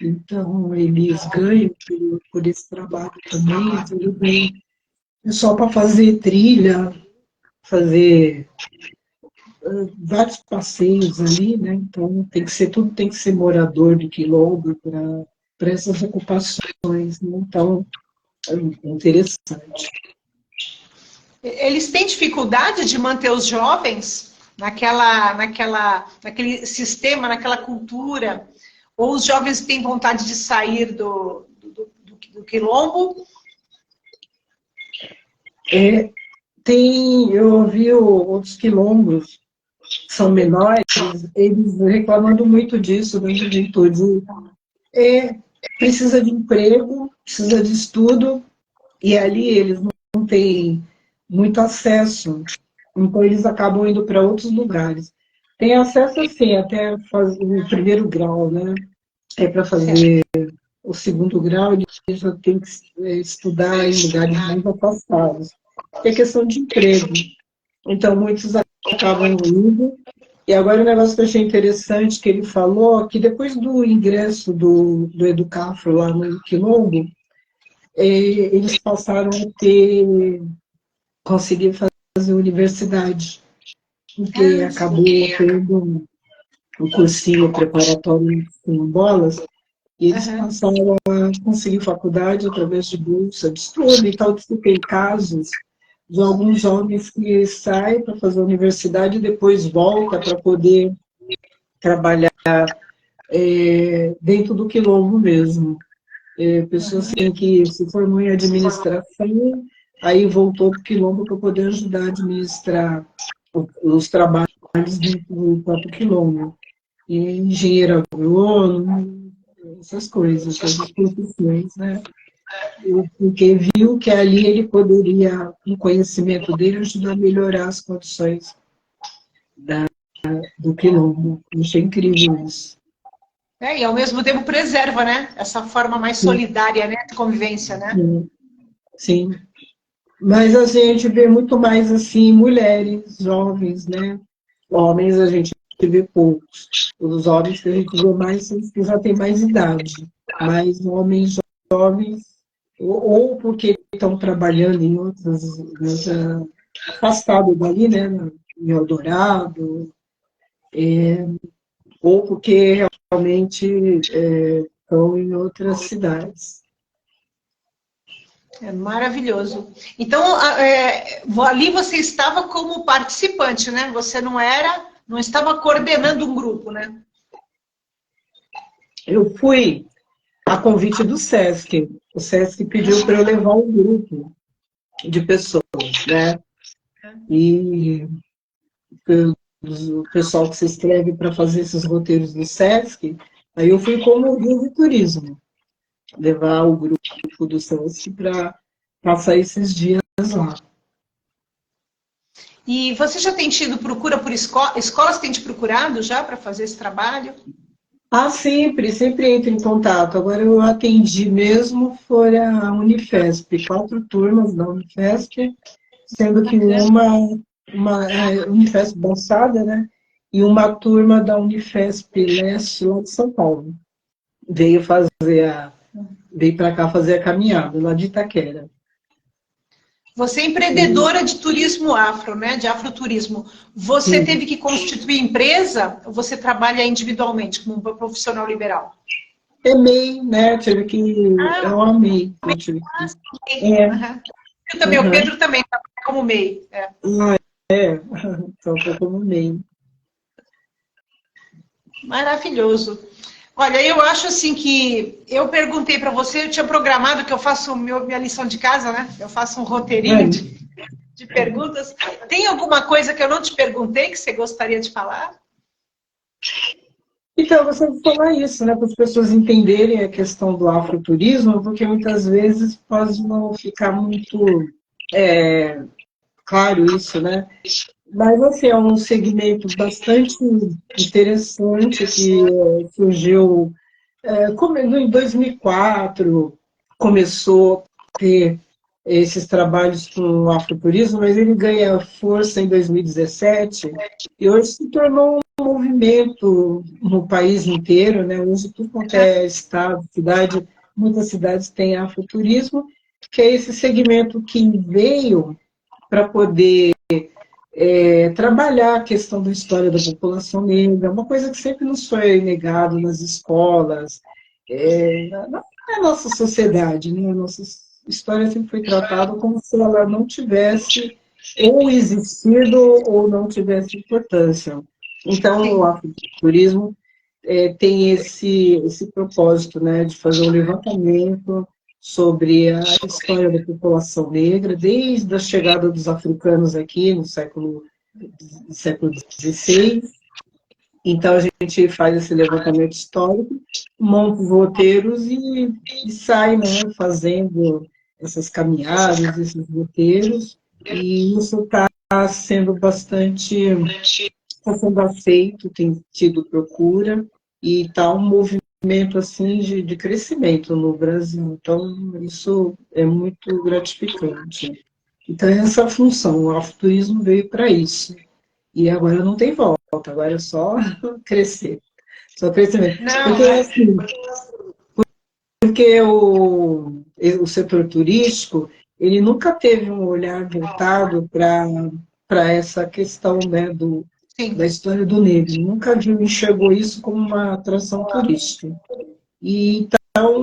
Então, eles ganham por esse trabalho também, tudo bem. É só para fazer trilha, fazer vários passeios ali, né? Então, tudo tem que ser morador do Quilombo para essas ocupações, né? Então, é interessante. Eles têm dificuldade de manter os jovens naquele sistema, naquela cultura, ou os jovens têm vontade de sair do quilombo? Eu ouvi outros quilombos que são menores, eles reclamando muito disso da juventude. Precisa de emprego, precisa de estudo, e ali eles não têm muito acesso, então eles acabam indo para outros lugares. Tem acesso, assim, até fazer o primeiro grau, né? Para fazer o segundo grau, eles já têm que estudar em lugares mais afastados. É questão de emprego. Então, muitos acabam indo. E agora, o negócio que eu achei interessante que ele falou, que depois do ingresso do Educafro lá no Quilombo, eles passaram a conseguir fazer universidade, porque acabou tendo um cursinho preparatório em bolas, e eles passaram a conseguir faculdade através de bolsa de estudo. Então, tem casos de alguns jovens que saem para fazer a universidade e depois voltam para poder trabalhar dentro do quilombo mesmo. Pessoas assim, que se formou em administração, aí voltou para o quilombo para poder ajudar a administrar os trabalhos dentro do próprio quilombo. E engenheiro agrônomo, essas coisas, essas profissões, né? Porque viu que ali ele poderia, com o conhecimento dele, ajudar a melhorar as condições do quilombo. Eu achei incrível isso. E ao mesmo tempo preserva, né? Essa forma mais solidária, né? De convivência, né? Sim. Mas a gente vê muito mais, assim, mulheres, jovens, né? Homens a gente vê poucos. Os homens que a gente vê mais são os que já têm mais idade. Mas homens jovens, ou porque estão trabalhando em outras, afastados dali, né? Em Eldorado, ou porque realmente estão em outras cidades. É maravilhoso. Então, ali você estava como participante, né? Você não estava coordenando um grupo, né? Eu fui a convite do SESC. O SESC pediu para eu levar um grupo de pessoas, né? E o pessoal que se inscreve para fazer esses roteiros do SESC, aí eu fui como guia de turismo, levar o grupo do SESC para passar esses dias lá. E você já tem tido procura por escolas têm te procurado já para fazer esse trabalho? Ah, sempre entro em contato. Agora eu atendi mesmo, foi a Unifesp, 4 turmas da Unifesp, sendo que Bacana. uma Unifesp Baixada, né? E uma turma da Unifesp Leste, lá de São Paulo. Veio veio para cá fazer a caminhada, lá de Itaquera. Você é empreendedora de turismo afro, né? De afroturismo. Você Sim. teve que constituir empresa ou você trabalha individualmente como uma profissional liberal? Amei, né? Eu amei. Eu tive que. É, Uhum. Eu também, o aham. Pedro também trabalha como MEI. É. Então, foi como meio. Maravilhoso. Olha, eu acho assim que eu perguntei para você, eu tinha programado que eu faço minha lição de casa, né? Eu faço um roteirinho de perguntas. Tem alguma coisa que eu não te perguntei que você gostaria de falar? Então, você falar isso, né, para as pessoas entenderem a questão do afroturismo, porque muitas vezes pode não ficar muito claro isso, né? Mas, assim, é um segmento bastante interessante que surgiu em 2004, começou a ter esses trabalhos com o afroturismo, mas ele ganha força em 2017 e hoje se tornou um movimento no país inteiro, né? Hoje tudo quanto é estado, cidade, muitas cidades têm afroturismo, que é esse segmento que veio para poder trabalhar a questão da história da população negra, uma coisa que sempre nos foi negado nas escolas, na nossa sociedade, né? A nossa história sempre foi tratada como se ela não tivesse ou existido ou não tivesse importância. Então, o Sim. afrofuturismo tem esse propósito, né, de fazer um levantamento sobre a história da população negra, desde a chegada dos africanos aqui no século XVI. Então, a gente faz esse levantamento histórico, monta os roteiros e sai, né, fazendo essas caminhadas, esses roteiros, e isso está sendo está sendo aceito, tem tido procura, e está um movimento assim de crescimento no Brasil. Então, isso é muito gratificante. Então, essa função, o afroturismo veio para isso. E agora não tem volta, agora é só crescer. Só crescimento. Não, Porque, assim, porque o setor turístico, ele nunca teve um olhar voltado para essa questão, né, da sim. história do negro. Nunca viu, enxergou isso como uma atração turística. E então,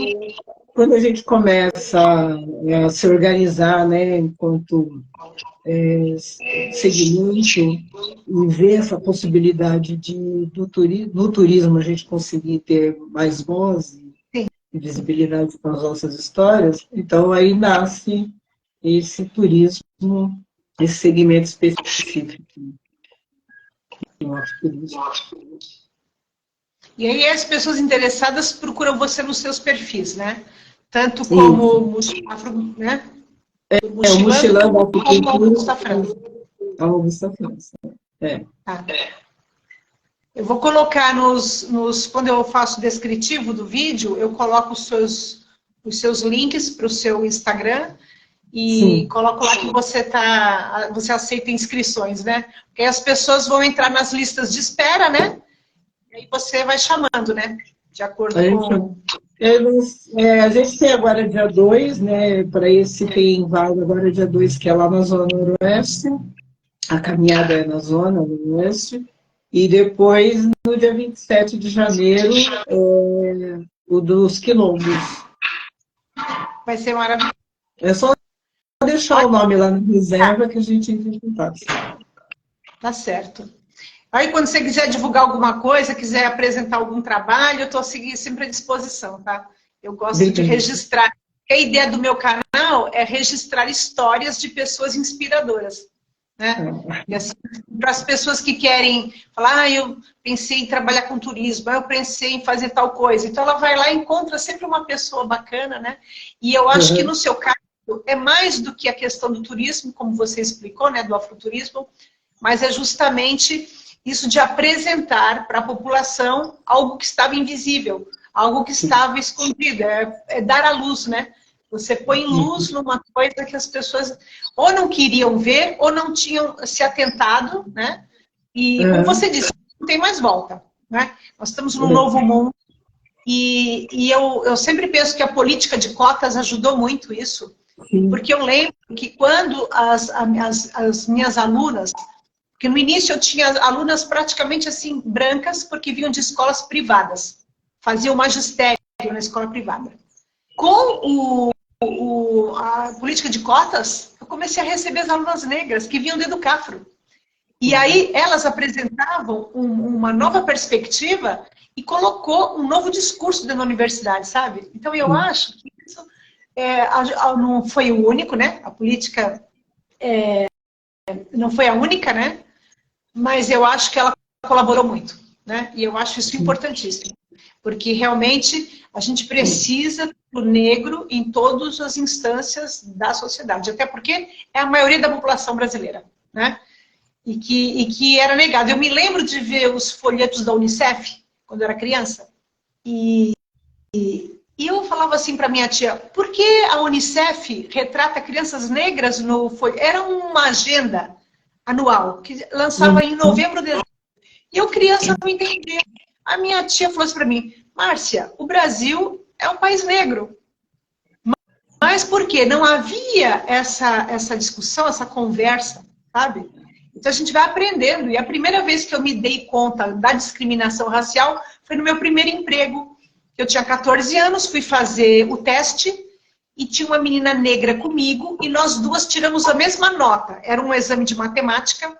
quando a gente começa a se organizar, né, enquanto segmento e ver essa possibilidade no turismo a gente conseguir ter mais voz Sim. e visibilidade com as nossas histórias, então aí nasce esse turismo, esse segmento específico do afroturismo. E aí as pessoas interessadas procuram você nos seus perfis, né? Tanto Isso. como afro, né? Do O Mochilando mochilão da como apicultura Augusta França. é a Augusta França. Tá. Eu vou colocar quando eu faço o descritivo do vídeo, eu coloco os seus links para o seu Instagram e Sim. coloco lá que você aceita inscrições, né? Porque aí as pessoas vão entrar nas listas de espera, né? E aí você vai chamando, né? De A acordo gente, com. a gente tem agora dia 2, né? Para esse tem vaga agora dia 2 que é lá na Zona Noroeste. A caminhada é na Zona Noroeste. E depois, no dia 27 de janeiro, o dos quilombos. Vai ser maravilhoso. É só deixar o nome lá na reserva que a gente entra em contato. Tá certo. Aí, quando você quiser divulgar alguma coisa, quiser apresentar algum trabalho, eu estou sempre à disposição, tá? Eu gosto de Obrigada. registrar. A ideia do meu canal é registrar histórias de pessoas inspiradoras, né? E assim, para as pessoas que querem falar, eu pensei em trabalhar com turismo, eu pensei em fazer tal coisa. Então, ela vai lá e encontra sempre uma pessoa bacana, né? E eu acho que no seu caso é mais do que a questão do turismo, como você explicou, né? Do afroturismo, mas é justamente isso de apresentar para a população algo que estava invisível, algo que estava escondido, é dar à luz, né? Você põe luz numa coisa que as pessoas ou não queriam ver, ou não tinham se atentado, né? E, como você disse, não tem mais volta, né? Nós estamos num novo mundo, e eu sempre penso que a política de cotas ajudou muito isso, porque eu lembro que quando as minhas alunas, porque no início eu tinha alunas praticamente assim, brancas, porque vinham de escolas privadas, faziam magistério na escola privada. Com a política de cotas, eu comecei a receber as alunas negras que vinham do Educafro. E aí elas apresentavam uma nova perspectiva e colocou um novo discurso dentro da universidade, sabe? Então eu acho que isso não foi o único, né? A política não foi a única, né? Mas eu acho que ela colaborou muito, né? E eu acho isso importantíssimo. Porque realmente a gente precisa do negro em todas as instâncias da sociedade. Até porque é a maioria da população brasileira, né? E que era negado. Eu me lembro de ver os folhetos da Unicef, quando eu era criança. E eu falava assim para minha tia, por que a Unicef retrata crianças negras no folheto? Era uma agenda anual, que lançava em novembro, dezembro. E eu, criança, não entendia. A minha tia falou assim para mim, Márcia, o Brasil é um país negro. Mas por quê? Não havia essa discussão, essa conversa, sabe? Então a gente vai aprendendo. E a primeira vez que eu me dei conta da discriminação racial foi no meu primeiro emprego. Eu tinha 14 anos, fui fazer o teste e tinha uma menina negra comigo e nós duas tiramos a mesma nota. Era um exame de matemática,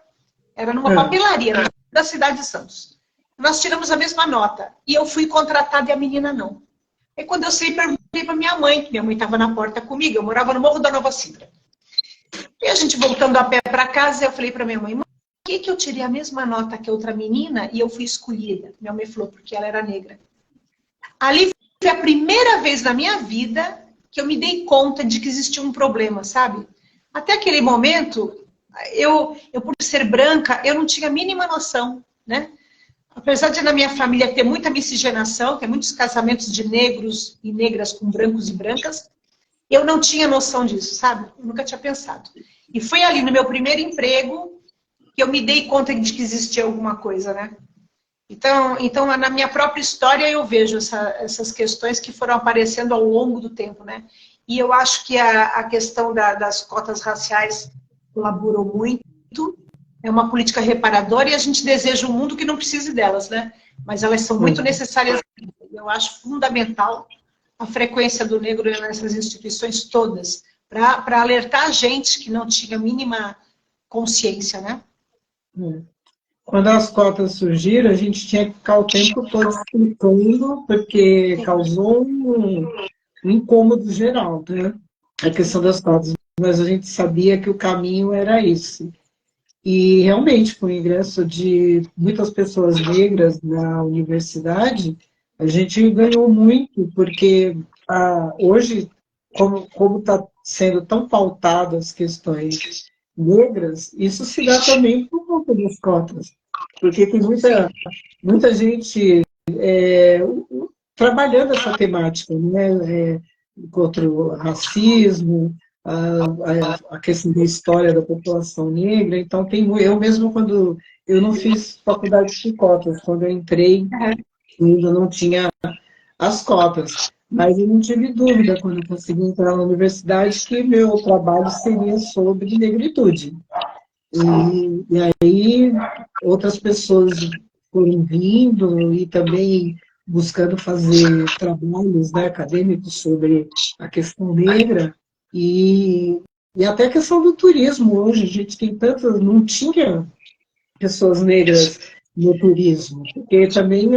era numa papelaria da cidade de Santos. Nós tiramos a mesma nota e eu fui contratada e a menina não. Aí quando eu saí, perguntei para minha mãe, que minha mãe estava na porta comigo, eu morava no Morro da Nova Sintra. E a gente voltando a pé para casa, eu falei para minha mãe, por que eu tirei a mesma nota que a outra menina e eu fui escolhida? Minha mãe falou, porque ela era negra. Ali foi a primeira vez na minha vida que eu me dei conta de que existia um problema, sabe? Até aquele momento, eu por ser branca, eu não tinha a mínima noção, né? Apesar de na minha família ter muita miscigenação, ter muitos casamentos de negros e negras com brancos e brancas, eu não tinha noção disso, sabe? Eu nunca tinha pensado. E foi ali no meu primeiro emprego que eu me dei conta de que existia alguma coisa, né? Então na minha própria história eu vejo essas questões que foram aparecendo ao longo do tempo, né? E eu acho que a questão das cotas raciais colaborou muito. É uma política reparadora e a gente deseja um mundo que não precise delas, né? Mas elas são muito necessárias. Eu acho fundamental a frequência do negro nessas instituições todas, para alertar a gente que não tinha a mínima consciência, né? Quando as cotas surgiram, a gente tinha que ficar o tempo todo explicando, porque causou um incômodo geral, né? A questão das cotas. Mas a gente sabia que o caminho era esse. E realmente, com o ingresso de muitas pessoas negras na universidade, a gente ganhou muito, porque hoje, como está sendo tão pautado as questões negras, isso se dá também por conta das cotas. Porque tem muita gente trabalhando essa temática, né? Contra o racismo, a questão da história da população negra. Então, eu mesmo, quando eu não fiz faculdade de cotas, quando eu entrei, ainda não tinha as cotas. Mas eu não tive dúvida, quando eu consegui entrar na universidade, que meu trabalho seria sobre negritude. E aí, outras pessoas foram vindo e também buscando fazer trabalhos, né, acadêmicos sobre a questão negra. E até a questão do turismo. Hoje a gente tem tantas, não tinha pessoas negras no turismo, porque também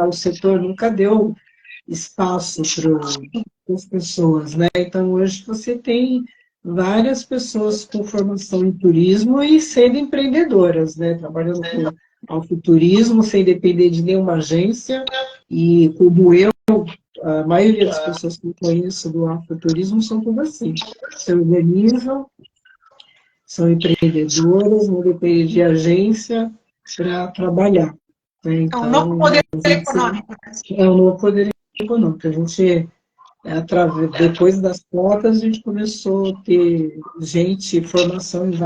o setor nunca deu espaço para as pessoas, né? Então hoje você tem várias pessoas com formação em turismo e sendo empreendedoras, né? Trabalhando com autoturismo, sem depender de nenhuma agência, e como eu, a maioria das pessoas que eu conheço do afroturismo são tudo assim. Se organizam, são empreendedoras, não dependem de agência, para trabalhar. Né? É um novo Então, poder a gente econômico. é um novo poder econômico. A gente, depois das cotas, a gente começou a ter gente, formação em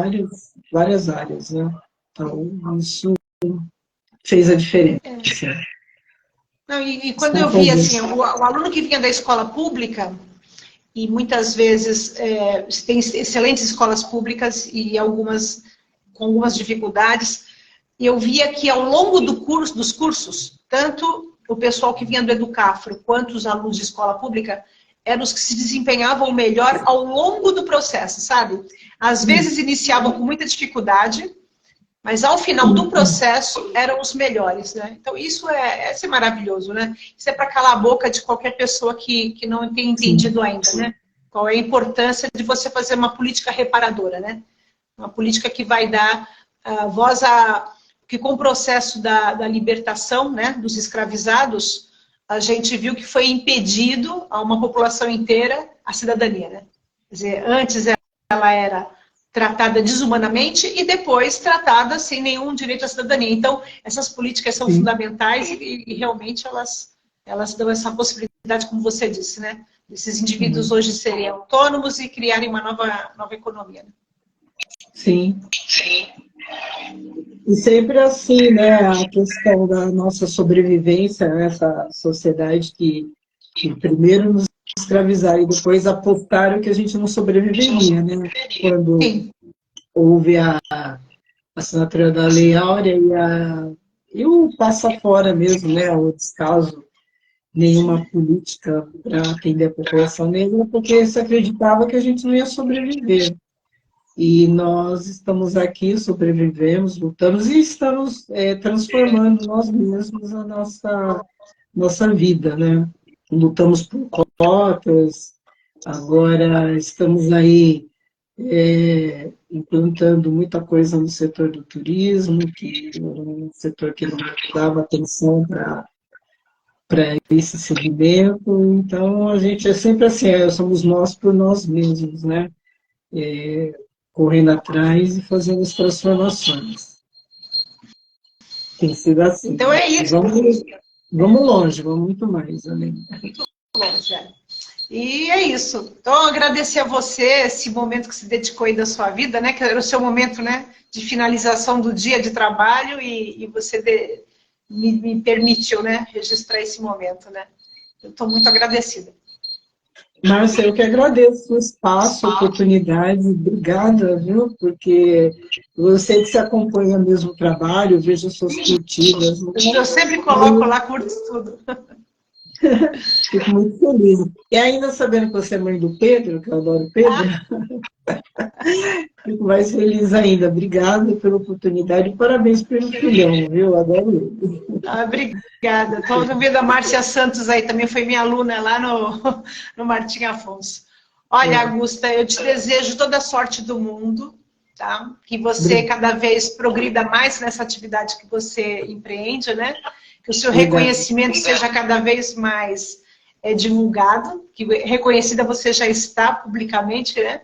várias áreas, né? Então, isso fez a diferença. Não, e quando Está eu vi fazendo. assim, o aluno que vinha da escola pública, e muitas vezes tem excelentes escolas públicas e algumas com algumas dificuldades, e eu via que ao longo dos cursos, tanto o pessoal que vinha do Educafro quanto os alunos de escola pública eram os que se desempenhavam melhor ao longo do processo, sabe? Às vezes iniciavam com muita dificuldade, mas ao final do processo eram os melhores, né? Então isso é maravilhoso, né? Isso é para calar a boca de qualquer pessoa que não tem entendido ainda, né? Qual é a importância de você fazer uma política reparadora, né? Uma política que vai dar voz a... Porque com o processo da libertação, né, dos escravizados, a gente viu que foi impedido a uma população inteira a cidadania, né? Quer dizer, antes ela era tratada desumanamente e depois tratada sem nenhum direito à cidadania. Então, essas políticas são fundamentais e realmente elas dão essa possibilidade, como você disse, né? Desses indivíduos hoje serem autônomos e criarem uma nova economia. Né? Sim. E sempre assim, né? A questão da nossa sobrevivência nessa sociedade que primeiro nos escravizaram e depois apostaram que a gente não sobreviveria, né? Quando houve a assinatura da Lei Áurea e o passa fora mesmo, né? O descaso, nenhuma política para atender a população negra, porque se acreditava que a gente não ia sobreviver. E nós estamos aqui, sobrevivemos, lutamos e estamos transformando nós mesmos a nossa vida, né? Lutamos por cotas, agora estamos aí implantando muita coisa no setor do turismo, que é um setor que não dava atenção para esse segmento. Então, a gente é sempre assim, somos nós por nós mesmos, né? Correndo atrás e fazendo as transformações. Tem sido assim. Então é isso. Vamos longe, vamos muito mais além. Muito longe, E é isso. Então, agradecer a você esse momento que se dedicou aí da sua vida, né? Que era o seu momento, né? De finalização do dia de trabalho e você me permitiu, né? Registrar esse momento, né? Eu estou muito agradecida. Márcia, eu que agradeço o espaço, a oportunidade, obrigada, viu? Porque você que se acompanha mesmo o trabalho, vejo suas curtidas. Eu sempre coloco lá, curto tudo. Fico muito feliz. E ainda sabendo que você é mãe do Pedro, que eu adoro o Pedro, fico mais feliz ainda. Obrigada pela oportunidade e parabéns pelo filhão, viu? Eu adoro ele. Obrigada. Estou vendo a Márcia Santos aí, também foi minha aluna lá no Martim Afonso. Olha, Augusta, eu te desejo toda a sorte do mundo, tá? Que você cada vez progrida mais nessa atividade que você empreende, né? Que o seu reconhecimento seja cada vez mais divulgado, que reconhecida você já está publicamente, né?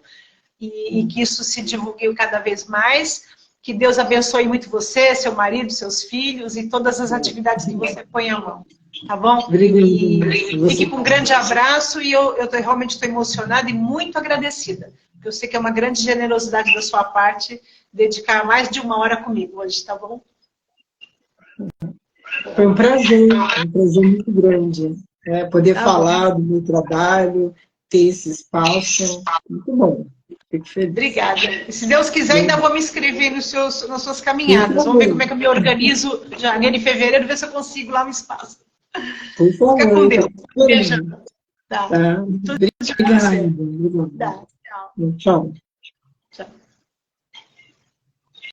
E que isso se divulgue cada vez mais. Que Deus abençoe muito você, seu marido, seus filhos e todas as atividades que você põe à mão, tá bom? Obrigado. E fique com um grande abraço e eu realmente estou emocionada e muito agradecida. Porque eu sei que é uma grande generosidade da sua parte dedicar mais de 1 hora comigo hoje, tá bom? Foi um prazer muito grande. Poder falar do meu trabalho, ter esse espaço, muito bom. Fico feliz. Obrigada. E se Deus quiser, ainda vou me inscrever nas suas caminhadas. Vamos ver como é que eu me organizo em janeiro e fevereiro, ver se eu consigo lá um espaço. Por favor. Fica com Deus. Beijo. Tá. Obrigada. Tá. Tchau. Tchau.